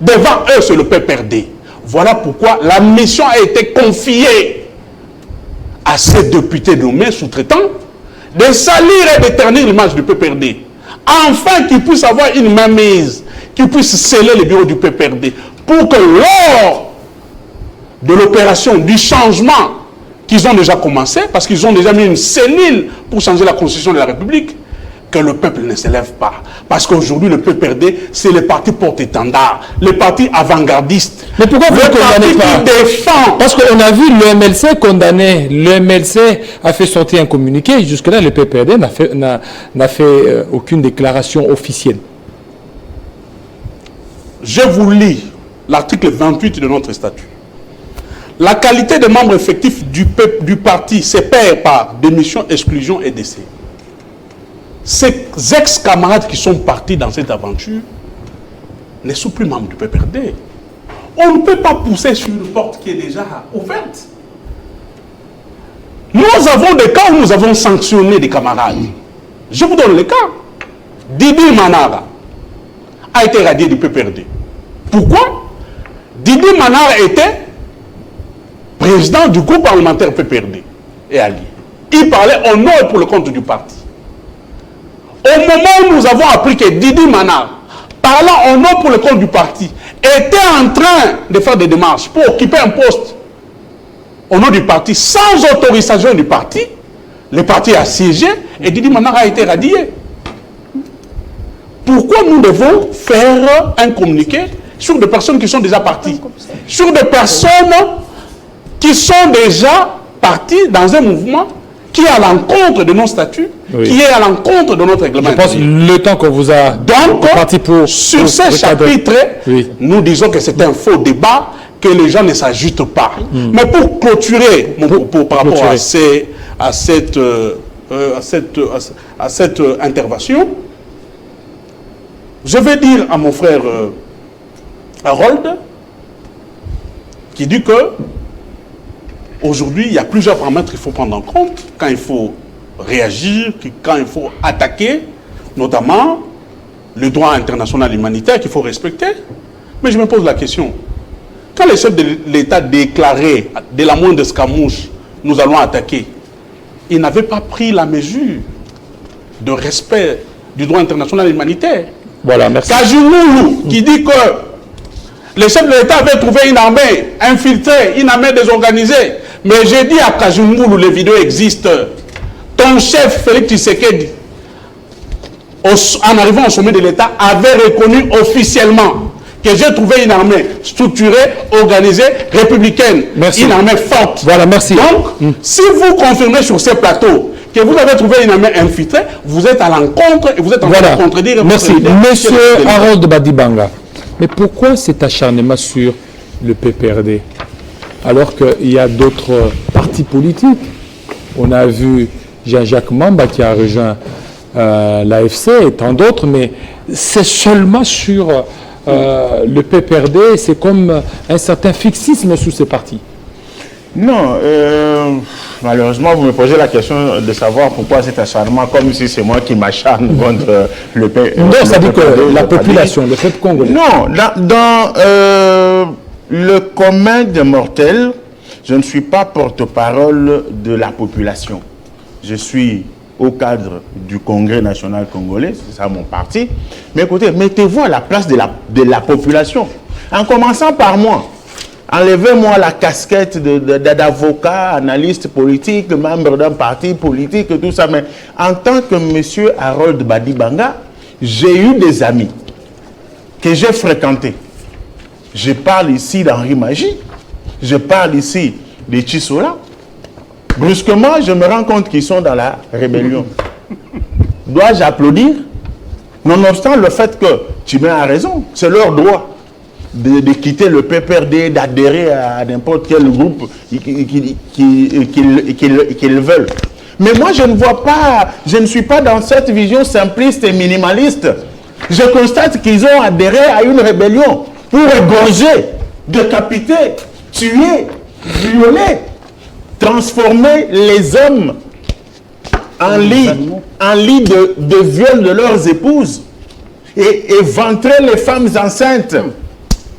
devant eux, c'est le PPRD. Voilà pourquoi la mission a été confiée à ces députés nommés sous-traitants de salir et d'éternir l'image du PPRD. Enfin qu'ils puissent avoir une mainmise, qu'ils puissent sceller les bureaux du PPRD pour que lors de l'opération du changement qu'ils ont déjà commencé, parce qu'ils ont déjà mis une cellule pour changer la constitution de la République, que le peuple ne s'élève pas. Parce qu'aujourd'hui, le PPRD, c'est le parti porte-étendard, le parti avant-gardiste. Mais pourquoi vous ne condamnez pas? Qui défend. Parce qu'on a vu le MLC condamné. Le MLC a fait sortir un communiqué. Jusque-là, le PPRD n'a fait aucune déclaration officielle. Je vous lis l'article 28 de notre statut. La qualité de membre effectif du parti s'épère par démission, exclusion et décès. Ces ex-camarades qui sont partis dans cette aventure ne sont plus membres du PPRD. On ne peut pas pousser sur une porte qui est déjà ouverte. Nous avons des cas où nous avons sanctionné des camarades. Je vous donne le cas. Didi Manara a été radié du PPRD. Pourquoi? Didi Manara était président du groupe parlementaire PPRD et allié. Il parlait au nom et pour le compte du parti. Au moment où nous avons appris que Didi Manara, parlant au nom pour le compte du parti, était en train de faire des démarches pour occuper un poste au nom du parti, sans autorisation du parti, le parti a siégé et Didi Manara a été radié. Pourquoi nous devons faire un communiqué sur des personnes qui sont déjà parties, sur des personnes qui sont déjà parties dans un mouvement qui est à l'encontre de nos statuts, oui, qui est à l'encontre de notre règlement. Je pense que le temps qu'on vous a parti pour sur ces chapitres, oui, nous disons que c'est un faux débat, que les gens ne s'agitent pas. Mais pour clôturer mon propos par rapport à cette intervention, je vais dire à mon frère Harold, qui dit que aujourd'hui, il y a plusieurs paramètres qu'il faut prendre en compte quand il faut réagir, quand il faut attaquer, notamment le droit international humanitaire qu'il faut respecter. Mais je me pose la question, quand les chefs de l'État déclaraient de la moindre escamouche, nous allons attaquer, ils n'avaient pas pris la mesure de respect du droit international humanitaire. Voilà, merci. Kajimoulou, qui dit que les chefs de l'État avaient trouvé une armée infiltrée, une armée désorganisée. Mais j'ai dit à Kajimoulou, les vidéos existent. Ton chef, Félix Tshisekedi, en arrivant au sommet de l'État, avait reconnu officiellement que j'ai trouvé une armée structurée, organisée, républicaine. Merci. Une armée forte. Voilà, merci. Donc, si vous confirmez sur ces plateaux que vous avez trouvé une armée infiltrée, vous êtes à l'encontre et vous êtes en train de contredire. Merci. Monsieur Harold Badibanga, mais pourquoi cet acharnement sur le PPRD alors qu'il y a d'autres partis politiques? On a vu Jean-Jacques Mamba qui a rejoint l'AFC et tant d'autres, mais c'est seulement sur le PPRD, c'est comme un certain fixisme sous ces partis. Non, malheureusement, vous me posez la question de savoir pourquoi cet acharnement, comme si c'est moi qui m'acharne contre le PPRD. Non, ça dit que la population, le peuple congolais. Non, dans le commun des mortels, je ne suis pas porte-parole de la population. Je suis au cadre du Congrès national congolais, c'est ça mon parti. Mais écoutez, mettez-vous à la place de la population, en commençant par moi. Enlevez-moi la casquette d'avocat, analyste politique, membre d'un parti politique, tout ça. Mais en tant que monsieur Harold Badibanga, j'ai eu des amis que j'ai fréquentés. Je parle ici d'Henri Magie, je parle ici de Chisola. Brusquement, je me rends compte qu'ils sont dans la rébellion. Dois-je applaudir? Nonobstant le fait que Tchibin a raison, c'est leur droit de quitter le PPRD, d'adhérer à n'importe quel groupe qu'ils veulent. Mais moi, je ne vois pas, je ne suis pas dans cette vision simpliste et minimaliste. Je constate qu'ils ont adhéré à une rébellion pour égorger, décapiter, tuer, violer, transformer les hommes en lit de viol de leurs épouses et ventrer les femmes enceintes,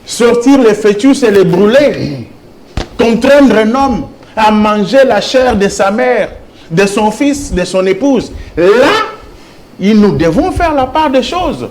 sortir les fœtus et les brûler, contraindre un homme à manger la chair de sa mère, de son fils, de son épouse. Là, nous devons faire la part des choses.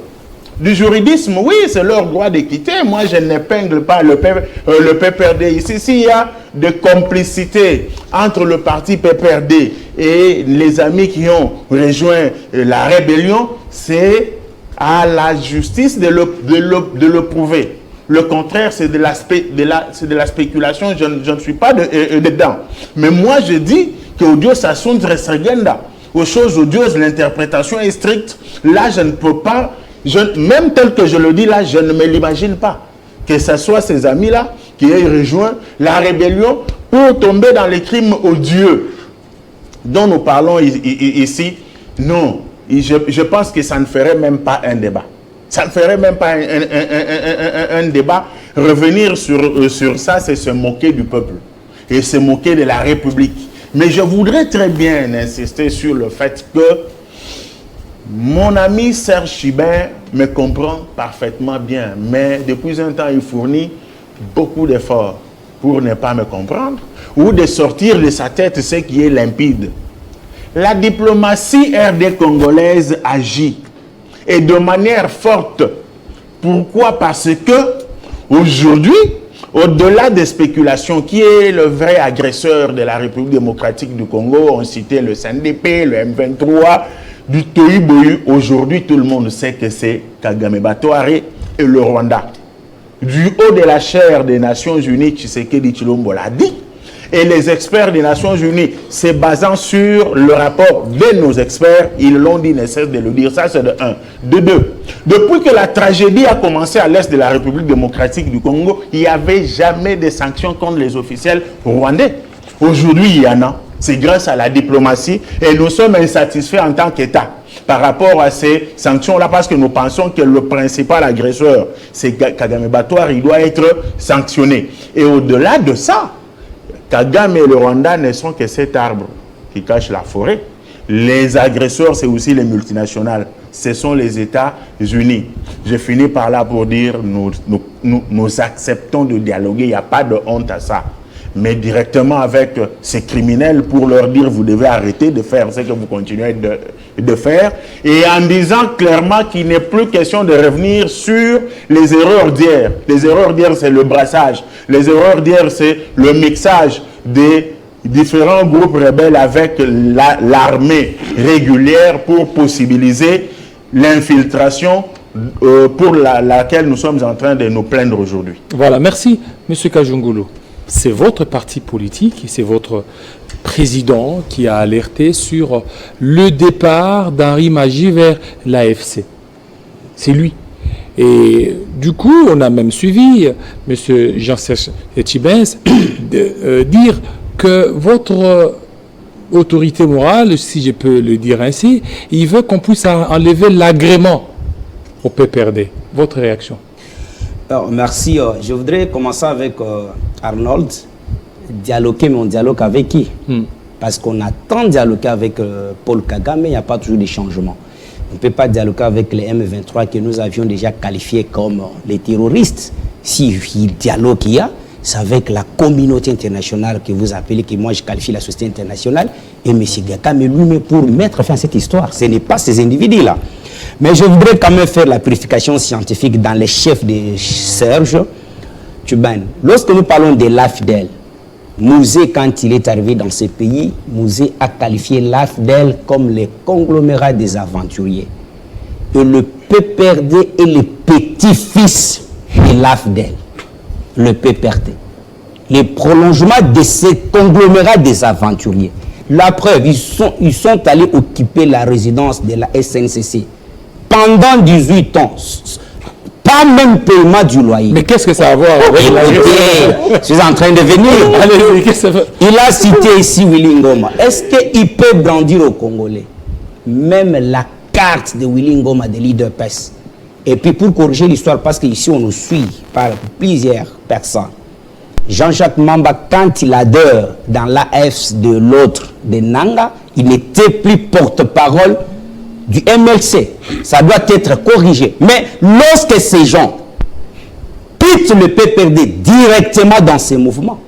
Du juridisme, oui, c'est leur droit de quitter. Moi, je n'épingle pas le PPRD ici. S'il y a de complicité entre le parti PPRD et les amis qui ont rejoint la rébellion, c'est à la justice de le prouver. Le contraire, c'est de la spéculation. Je ne suis pas dedans. Mais moi, je dis qu'audio ça sonne restringenda. Aux choses odieuses, l'interprétation est stricte. Là, je ne peux pas... même tel que je le dis là, je ne me l'imagine pas. Que ce soit ces amis-là qui aient rejoint la rébellion pour tomber dans les crimes odieux dont nous parlons ici. Non, je pense que ça ne ferait même pas un débat. Ça ne ferait même pas un débat. Revenir sur ça, c'est se moquer du peuple et se moquer de la République. Mais je voudrais très bien insister sur le fait que mon ami Serge Chibin me comprend parfaitement bien, mais depuis un temps, il fournit beaucoup d'efforts pour ne pas me comprendre ou de sortir de sa tête ce qui est limpide. La diplomatie RD congolaise agit et de manière forte. Pourquoi? Parce que aujourd'hui, au-delà des spéculations, qui est le vrai agresseur de la République démocratique du Congo? On citait le CNDP, le M23, du Tohubohu. Aujourd'hui, tout le monde sait que c'est Kagame Batouare et le Rwanda. Du haut de la chaire des Nations Unies, Tshisekedi Tshilombo l'a dit, et les experts des Nations Unies, se basant sur le rapport de nos experts, ils l'ont dit, ne cesse de le dire. Ça, c'est de un. De deux, depuis que la tragédie a commencé à l'est de la République démocratique du Congo, il n'y avait jamais de sanctions contre les officiels rwandais. Aujourd'hui, il y en a. C'est grâce à la diplomatie et nous sommes insatisfaits en tant qu'État par rapport à ces sanctions-là parce que nous pensons que le principal agresseur, c'est Kagame Batouare, il doit être sanctionné. Et au-delà de ça, Kagame et le Rwanda ne sont que cet arbre qui cache la forêt. Les agresseurs, c'est aussi les multinationales. Ce sont les États-Unis. Je finis par là pour dire, nous acceptons de dialoguer, il n'y a pas de honte à ça. Mais directement avec ces criminels pour leur dire vous devez arrêter de faire ce que vous continuez de faire et en disant clairement qu'il n'est plus question de revenir sur les erreurs d'hier. Les erreurs d'hier, c'est le brassage. Les erreurs d'hier, c'est le mixage des différents groupes rebelles avec l'armée régulière pour possibiliser l'infiltration pour laquelle nous sommes en train de nous plaindre aujourd'hui. Voilà, merci M. Kajungulu. C'est votre parti politique, c'est votre président qui a alerté sur le départ d'Henri Magie vers l'AFC. C'est lui. Et du coup, on a même suivi M. Jean-Serge Chibin dire que votre autorité morale, si je peux le dire ainsi, il veut qu'on puisse enlever l'agrément au PPRD. Votre réaction? Alors, merci. Je voudrais commencer avec Arnold. Dialoguer, mais on dialogue avec qui? Parce qu'on a tant dialogué avec Paul Kagame, il n'y a pas toujours de changement. On ne peut pas dialoguer avec les M23 que nous avions déjà qualifiés comme les terroristes. Si dialogue il y a, c'est avec la communauté internationale que vous appelez, que moi je qualifie la société internationale, et M. Kagame lui-même pour mettre fin à cette histoire. Ce n'est pas ces individus-là. Mais je voudrais quand même faire la purification scientifique dans les chefs de Serge. Tchouban, lorsque nous parlons de l'AFDEL, Mouzé, quand il est arrivé dans ce pays, Mouzé a qualifié l'AFDEL comme les conglomérats des aventuriers. Et le PPRD est le petit-fils de l'AFDEL, le PPRD. Les prolongements de ces conglomérats des aventuriers. La preuve, ils sont allés occuper la résidence de la SNCC pendant 18 ans. Pas même paiement du loyer. Mais qu'est-ce que ça a à voir avec la Je suis en train de venir. Allez, qu'est-ce que ça fait? Il a cité ici Willy Ngoma. Est-ce qu'il peut brandir aux Congolais même la carte de Willy Ngoma de leader PES? Et puis pour corriger l'histoire, parce qu'ici on nous suit par plusieurs personnes. Jean-Jacques Mamba, quand il adhère dans l'AF de l'autre, de Nanga, il n'était plus porte-parole du MLC. Ça doit être corrigé. Mais lorsque ces gens quittent le PPRD directement dans ces mouvements,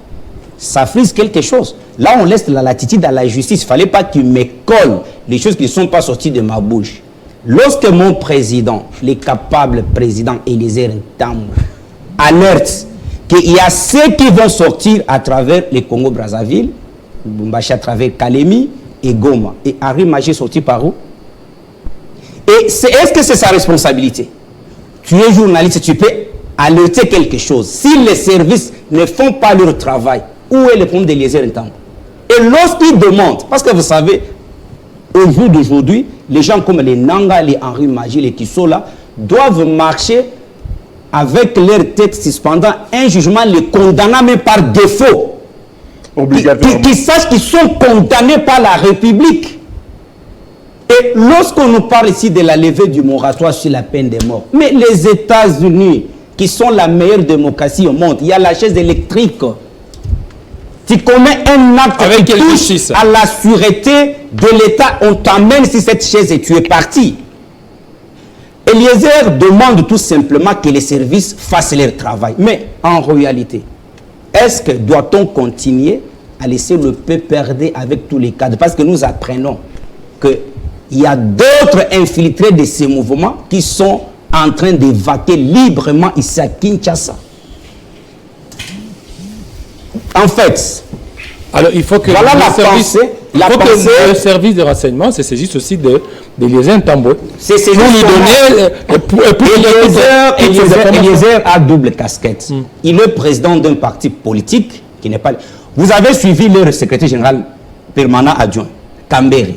ça frise quelque chose. Là, on laisse la latitude à la justice. Il ne fallait pas qu'il me colle les choses qui ne sont pas sorties de ma bouche. Lorsque mon président, le capable président Élisée Ntambo, alerte qu'il y a ceux qui vont sortir à travers le Congo-Brazzaville, Bumbashi à travers Kalemi et Goma. Et Henri Magé sorti par où? Et est-ce que c'est sa responsabilité? Tu es journaliste, tu peux alerter quelque chose. Si les services ne font pas leur travail, où est le problème d'Élisée Ntambo? Et lorsqu'ils demandent, parce que vous savez, au jour d'aujourd'hui, les gens comme les Nanga, les Henri Magé, les Kissola, doivent marcher avec leur tête suspendant un jugement les condamnant même par défaut. Obligatoirement. Qu'ils sachent qu'ils sont condamnés par la République. Et lorsqu'on nous parle ici de la levée du moratoire sur la peine de mort, mais les États-Unis, qui sont la meilleure démocratie au monde, il y a la chaise électrique. Tu commets un acte avec qui touche à la sûreté de l'État, on t'emmène sur cette chaise et tu es parti. Eliezer demande tout simplement que les services fassent leur travail. Mais en réalité, est-ce que doit-on continuer à laisser le PPRD avec tous les cadres? Parce que nous apprenons qu'il y a d'autres infiltrés de ces mouvements qui sont en train d'évacuer librement ici à Kinshasa. En fait, alors il faut que voilà le service de renseignement se saisisse aussi de Élisée Ntambo. C'est pour lui donner Eliezer a double casquette. Il est président d'un parti politique qui n'est pas... Vous avez suivi leur secrétaire général permanent adjoint, Kambere,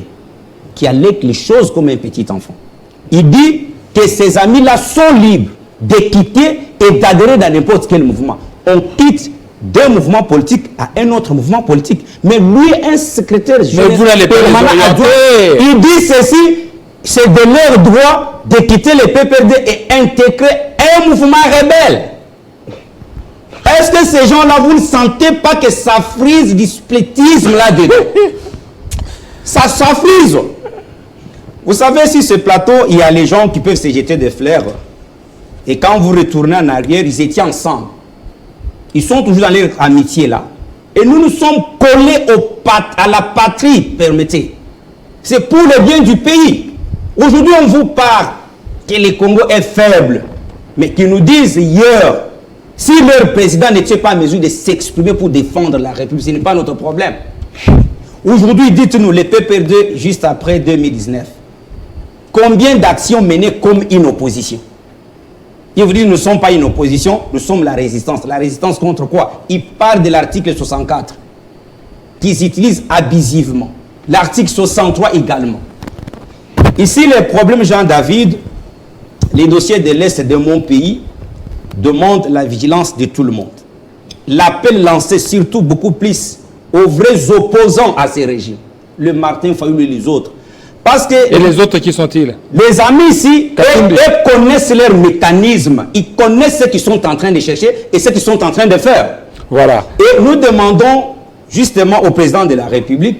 qui allègue les choses comme un petit enfant. Il dit que ses amis-là sont libres de quitter et d'adhérer dans n'importe quel mouvement. On quitte d'un mouvement politique à un autre mouvement politique. Mais lui, un secrétaire général permanent adjoint, il dit ceci, c'est de leur droit de quitter le PPRD et intégrer un mouvement rebelle. Est-ce que ces gens-là, vous ne sentez pas que ça frise du splitisme là-dedans? Ça frise. Vous savez, sur ce plateau, il y a les gens qui peuvent se jeter des fleurs. Et quand vous retournez en arrière, ils étaient ensemble. Ils sont toujours dans leur amitié là. Et nous nous sommes collés à la patrie, permettez. C'est pour le bien du pays. Aujourd'hui, on vous parle que le Congo est faible. Mais qu'ils nous disent hier, si leur président n'était pas en mesure de s'exprimer pour défendre la République, ce n'est pas notre problème. Aujourd'hui, dites-nous, les PPRD, juste après 2019, combien d'actions menées comme une opposition? Il vous dit, nous ne sommes pas une opposition, nous sommes la résistance. La résistance contre quoi? Il parle de l'article 64, qu'ils utilisent abusivement. L'article 63 également. Ici, le problème, Jean-David, les dossiers de l'Est de mon pays demandent la vigilance de tout le monde. L'appel lancé surtout beaucoup plus aux vrais opposants à ces régimes. Le Martin Fayulu et les autres. Parce que et les autres, qui sont-ils? Les amis ici, eux connaissent leur mécanisme. Ils connaissent ce qu'ils sont en train de chercher et ce qu'ils sont en train de faire. Voilà. Et nous demandons justement au président de la République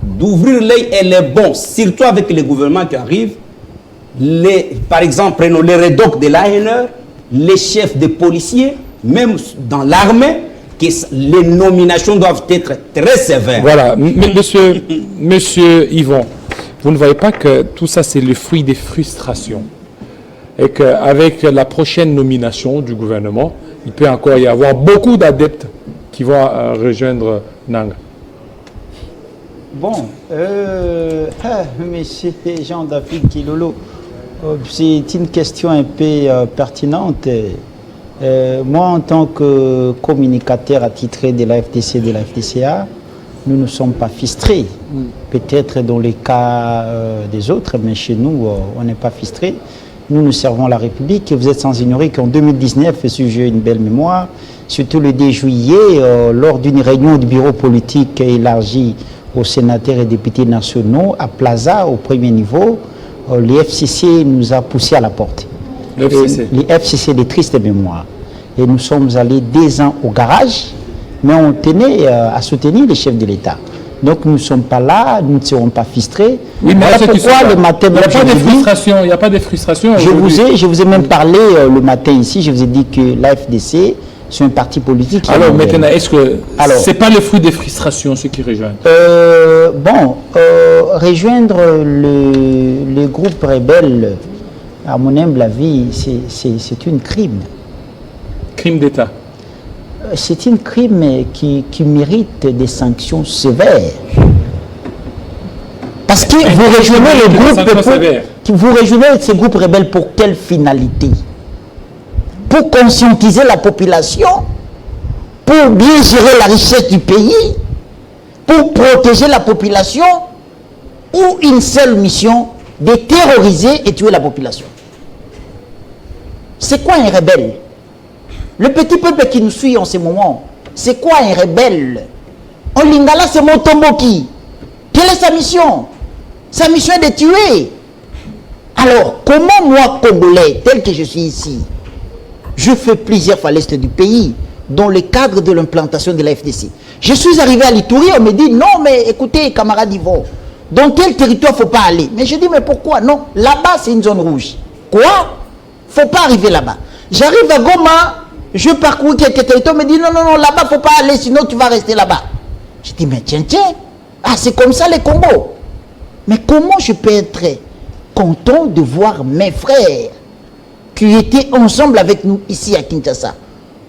d'ouvrir l'œil et les bons, surtout avec les gouvernements qui arrivent. Par exemple, prenons les rédocs de l'ANR, les chefs de policiers, même dans l'armée, que les nominations doivent être très sévères. Voilà. Monsieur Yvon, vous ne voyez pas que tout ça, c'est le fruit des frustrations et qu'avec la prochaine nomination du gouvernement, il peut encore y avoir beaucoup d'adeptes qui vont rejoindre Nanga. Bon, monsieur Jean-David Kilolo, c'est une question un peu pertinente. Moi, en tant que communicateur attitré de la FDC et de la FDCA, nous ne sommes pas fistrés. Peut-être dans les cas des autres, mais chez nous, on n'est pas fistrés. Nous servons la République et vous êtes sans ignorer qu'en 2019, si j'ai une belle mémoire, surtout le 2 juillet, lors d'une réunion du bureau politique élargi aux sénateurs et députés nationaux, à Plaza, au premier niveau, les FCC nous a poussé à la porte. Les FCC, des tristes mémoires. Et nous sommes allés 2 ans au garage, mais on tenait à soutenir les chefs de l'État. Donc nous ne sommes pas là, nous ne serons pas fistrés. Oui, mais voilà pourquoi le matin, il n'y a pas de frustration. Je vous ai même parlé le matin ici, je vous ai dit que l'AFDC, c'est un parti politique. Alors maintenant, est-ce que ce n'est pas le fruit des frustrations, ceux qui rejoignent? Rejoindre le groupe rebelle, à mon humble avis, c'est un crime. Crime d'État. C'est un crime qui mérite des sanctions sévères. Parce que vous rejoignez vous rejoignez ces groupes rebelles pour quelle finalité? Pour conscientiser la population, pour bien gérer la richesse du pays, pour protéger la population, ou une seule mission, de terroriser et tuer la population. C'est quoi un rebelle? Le petit peuple qui nous suit en ce moment, c'est quoi un rebelle? En lingala, c'est Motomboki. Quelle est sa mission? Sa mission est de tuer. Alors, comment moi, Congolais, tel que je suis ici, je fais plusieurs fois l'est du pays, dans le cadre de l'implantation de la FDC. Je suis arrivé à l'Itourie, on me dit, non, mais écoutez, camarades Yvon, dans quel territoire il ne faut pas aller? Mais je dis, mais pourquoi? Non, là-bas, c'est une zone rouge. Quoi? Il ne faut pas arriver là-bas. J'arrive à Goma, je parcours quelques territoires, on me dit, non, là-bas, il ne faut pas aller, sinon tu vas rester là-bas. Je dis, mais tiens, c'est comme ça les combos. Mais comment je peux être content de voir mes frères qui étaient ensemble avec nous ici à Kinshasa,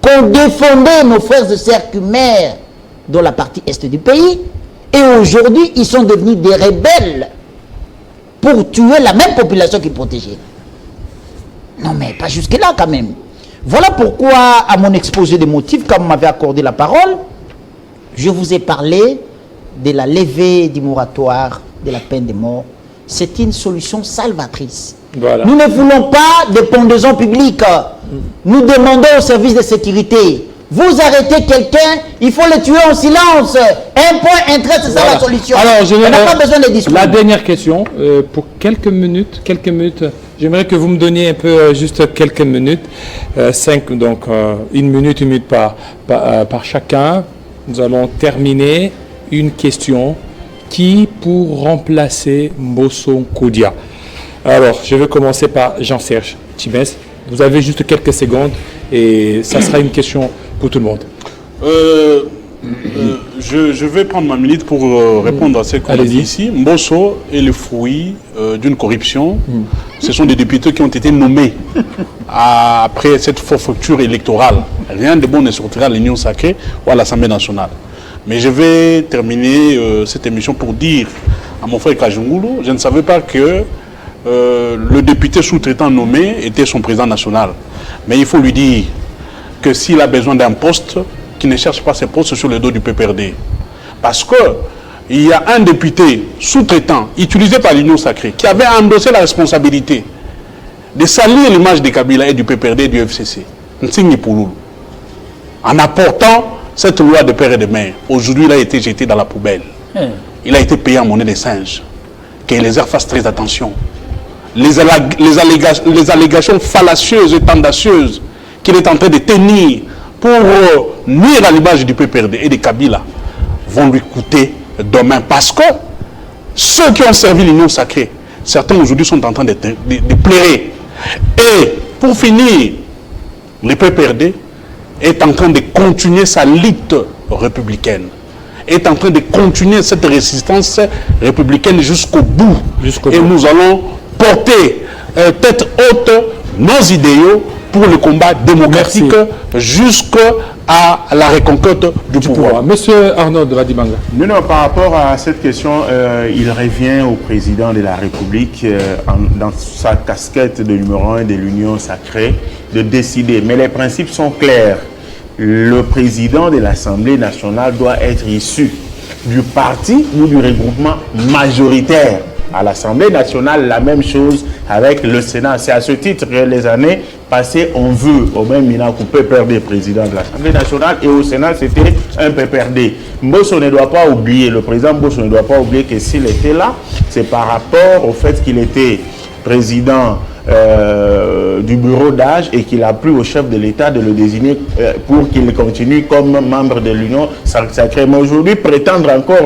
qu'on défendait nos frères et sœurs Khmers dans la partie est du pays, et aujourd'hui, ils sont devenus des rebelles pour tuer la même population qu'ils protégeaient. Non, mais pas jusque-là quand même. Voilà pourquoi, à mon exposé des motifs, comme vous m'avez accordé la parole, je vous ai parlé de la levée du moratoire de la peine de mort. C'est une solution salvatrice. Voilà. Nous ne voulons pas de pendaison publique. Nous demandons aux services de sécurité. Vous arrêtez quelqu'un, il faut le tuer en silence. Un point, un trait, c'est ça la solution. Alors, on n'a pas besoin de discours. La dernière question, pour quelques minutes, j'aimerais que vous me donniez un peu, juste quelques minutes, 5, donc 1 minute par chacun. Nous allons terminer une question. Qui pour remplacer Mbosso Nkodia? Alors, je vais commencer par Jean-Serge Tibès. Vous avez juste quelques secondes et ça sera une question pour tout le monde. Je vais prendre ma minute pour répondre à ce qu'on a dit ici. Mbosso est le fruit d'une corruption. Ce sont des députés qui ont été nommés après cette forfaiture électorale. Rien de bon ne sortira à l'Union sacrée ou à l'Assemblée nationale. Mais je vais terminer cette émission pour dire à mon frère Kajungulu, je ne savais pas que le député sous-traitant nommé était son président national. Mais il faut lui dire que s'il a besoin d'un poste, qu'il ne cherche pas ses postes sur le dos du PPRD. Parce qu'il y a un député sous-traitant utilisé par l'Union sacrée qui avait endossé la responsabilité de salir l'image de Kabila et du PPRD et du FCC. Ntsinghi Pouloulou. En apportant cette loi de père et de mère, aujourd'hui, il a été jeté dans la poubelle. Il a été payé en monnaie de singe. Que les airs fassent très attention. Les allégations fallacieuses et tendacieuses qu'il est en train de tenir pour nuire à l'image du PPRD et de Kabila vont lui coûter demain. Parce que ceux qui ont servi l'Union sacrée, certains aujourd'hui sont en train de pleurer. Et pour finir, le PPRD est en train de continuer sa lutte républicaine, est en train de continuer cette résistance républicaine jusqu'au bout. Nous allons porter tête haute nos idéaux pour le combat démocratique jusqu'à la reconquête du pouvoir. Monsieur Arnaud de Vadimanga. Non, par rapport à cette question, il revient au président de la République, dans sa casquette de numéro 1 de l'Union sacrée, de décider. Mais les principes sont clairs. Le président de l'Assemblée nationale doit être issu du parti ou du regroupement majoritaire. À l'Assemblée nationale, la même chose avec le Sénat. C'est à ce titre que les années passées, on veut au même Minakou PPRD, président de l'Assemblée nationale, et au Sénat, c'était un PPRD. Mbosso ne doit pas oublier, le président Mbosso ne doit pas oublier que s'il était là, c'est par rapport au fait qu'il était président du bureau d'âge et qu'il a plu au chef de l'État de le désigner pour qu'il continue comme membre de l'Union sacrée. Mais aujourd'hui, prétendre encore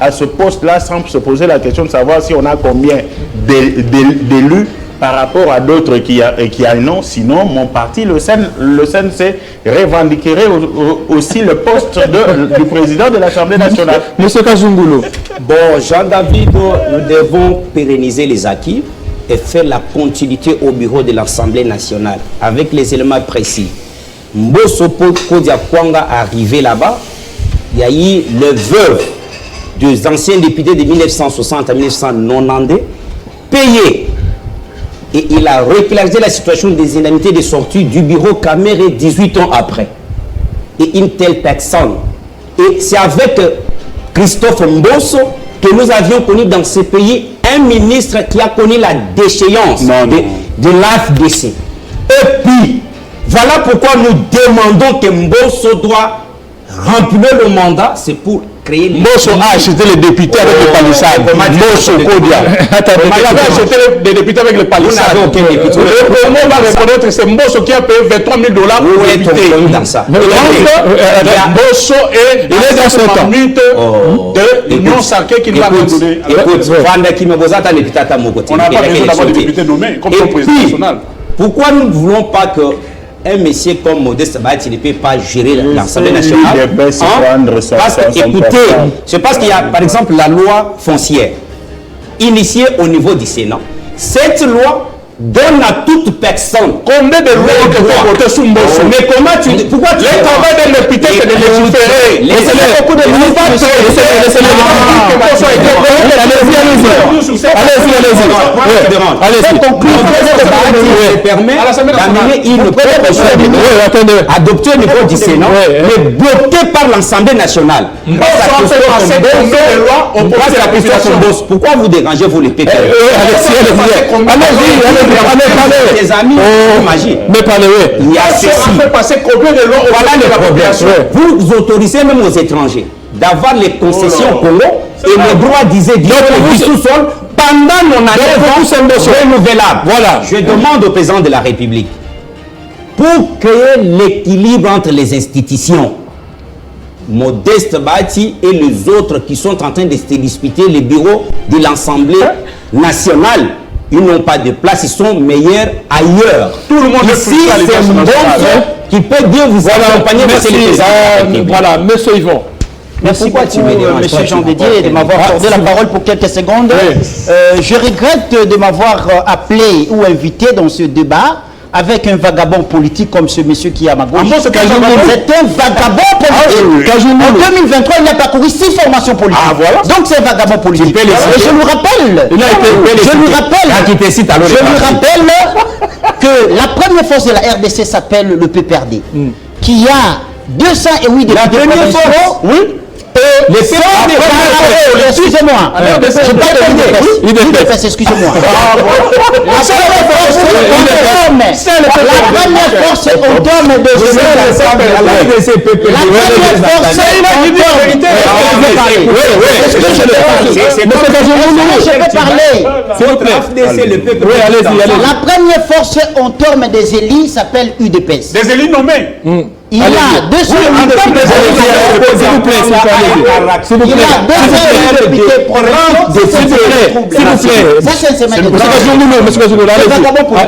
à ce poste-là sans se poser la question de savoir si on a combien d'élus par rapport à d'autres qui a non. Sinon, mon parti, le CNC, revendiquerait aussi le poste du président de l'Assemblée nationale. Monsieur Kazungulo. Bon, Jean-David, nous devons pérenniser les acquis et faire la continuité au bureau de l'Assemblée nationale avec les éléments précis. Mbosso Kodia Kwanga arrivé là-bas, il y a eu le veuve des anciens députés de 1960 à 1990 payé. Et il a régularisé la situation des indemnités de sortie du bureau Caméré 18 ans après. Et une telle personne. Et c'est avec Christophe Mbosso que nous avions connu dans ce pays un ministre qui a connu la déchéance de l'AFDC. Et puis, voilà pourquoi nous demandons que Mbosso doit remplir le mandat, c'est pour créer... Mbosso a acheté les députés avec les palissades. Mbosso Kodia. Il avait acheté les députés avec les palissades. Vous n'avez aucun député. Le monde va reconnaître que c'est Mbosso qui a payé $23 000 aux députés. Dans ça. Mbosso il est dans cette minute de l'Union sacrée qui nous a donné. Écoute, on n'a pas besoin d'avoir des députés nommés comme le président national. Pourquoi nous ne voulons pas que un monsieur comme Modeste Bahati ne peut pas gérer l'Assemblée nationale? Parce que, écoutez, c'est parce qu'il y a, par exemple, la loi foncière initiée au niveau du Sénat. Cette loi donne à toute personne combien de lois que vous votez sous Mbosso? Mais comment tu... Pourquoi tu... Le travail d'un député, c'est de légiférer. Laissez-les beaucoup de ministres. Allez-y. Permet d'amener une proposition adoptée au niveau du Sénat, mais bloquée par l'Assemblée nationale. Pourquoi vous dérangez, vous les PPR? Les amis, imagine. Mais parlez, il y a ceci. On fait passer combien de lois? Voilà les populations. Vous autorisez même aux étrangers d'avoir les concessions au Congo et le droit disait du sous-sol pendant mon année renouvelable. Voilà. Je demande au président de la République, pour créer l'équilibre entre les institutions, Modeste Bahati et les autres qui sont en train de se disputer les bureaux de l'Assemblée nationale, ils n'ont pas de place, ils sont meilleurs ailleurs. Tout le monde ici, c'est Mbosso qui peut bien vous accompagner. Voilà, monsieur Yvon. Merci beaucoup, monsieur Jean Dédier, de m'avoir accordé la parole pour quelques secondes. Je regrette de m'avoir appelé ou invité dans ce débat avec un vagabond politique comme ce monsieur qui est à ma gauche. C'est un vagabond politique. En 2023, il a parcouru 6 formations politiques. Donc c'est un vagabond politique. Et je lui rappelle, que la première force de la RDC s'appelle le PPRD, qui a 208 députés. La première force, oui. Excusez-moi. Excusez-moi. La première force au terme de la première force en termes des élus s'appelle UDPS. Des élus nommés. Il a 200 députés provinciaux. Ça, c'est un semaine de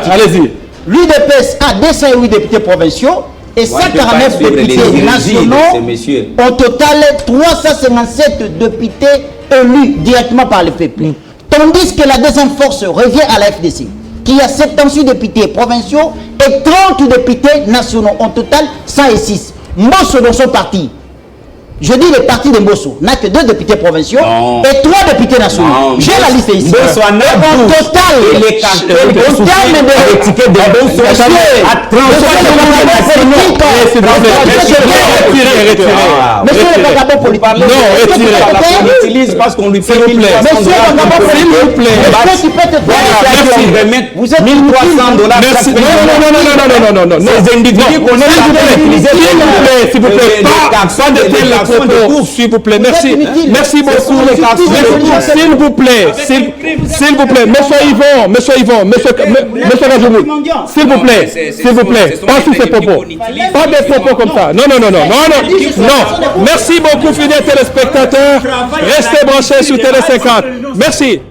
allez-y. L'UDPS a 208 députés provinciaux et 149 députés nationaux. Au total, 357 députés élus directement par le peuple. Tandis que la deuxième force revient à la FDC, qui a 78 députés provinciaux et 30 députés nationaux. En total, 106. Mbosso dans son parti. Je dis les partis de Mbosso n'a que 2 députés provinciaux et 3 députés nationaux. J'ai la liste ici. Mbosso en a 12. Total, Et les cartels de terme de l'étiquette de Mbosso à 30. Monsieur le vagabond politique. Non, retirez. On l'utilise parce qu'on lui fait 1 300 Monsieur le vagabond S'il vous plaît. Est-ce que tu peux te Merci. Vous êtes 1 300 dollars. Merci. Non. Ces individus qu'on a utilisés. S'il vous plaît. Pas de tels propos. S'il vous plaît. Merci. Merci beaucoup. S'il vous plaît. S'il vous plaît. Monsieur Yvon. Monsieur Rajoumou. S'il vous plaît. Pas sous ces propos. Pas des propos comme ça. Non. Merci beaucoup, fidèles téléspectateurs. Restez branchés sur Télé 50. Merci.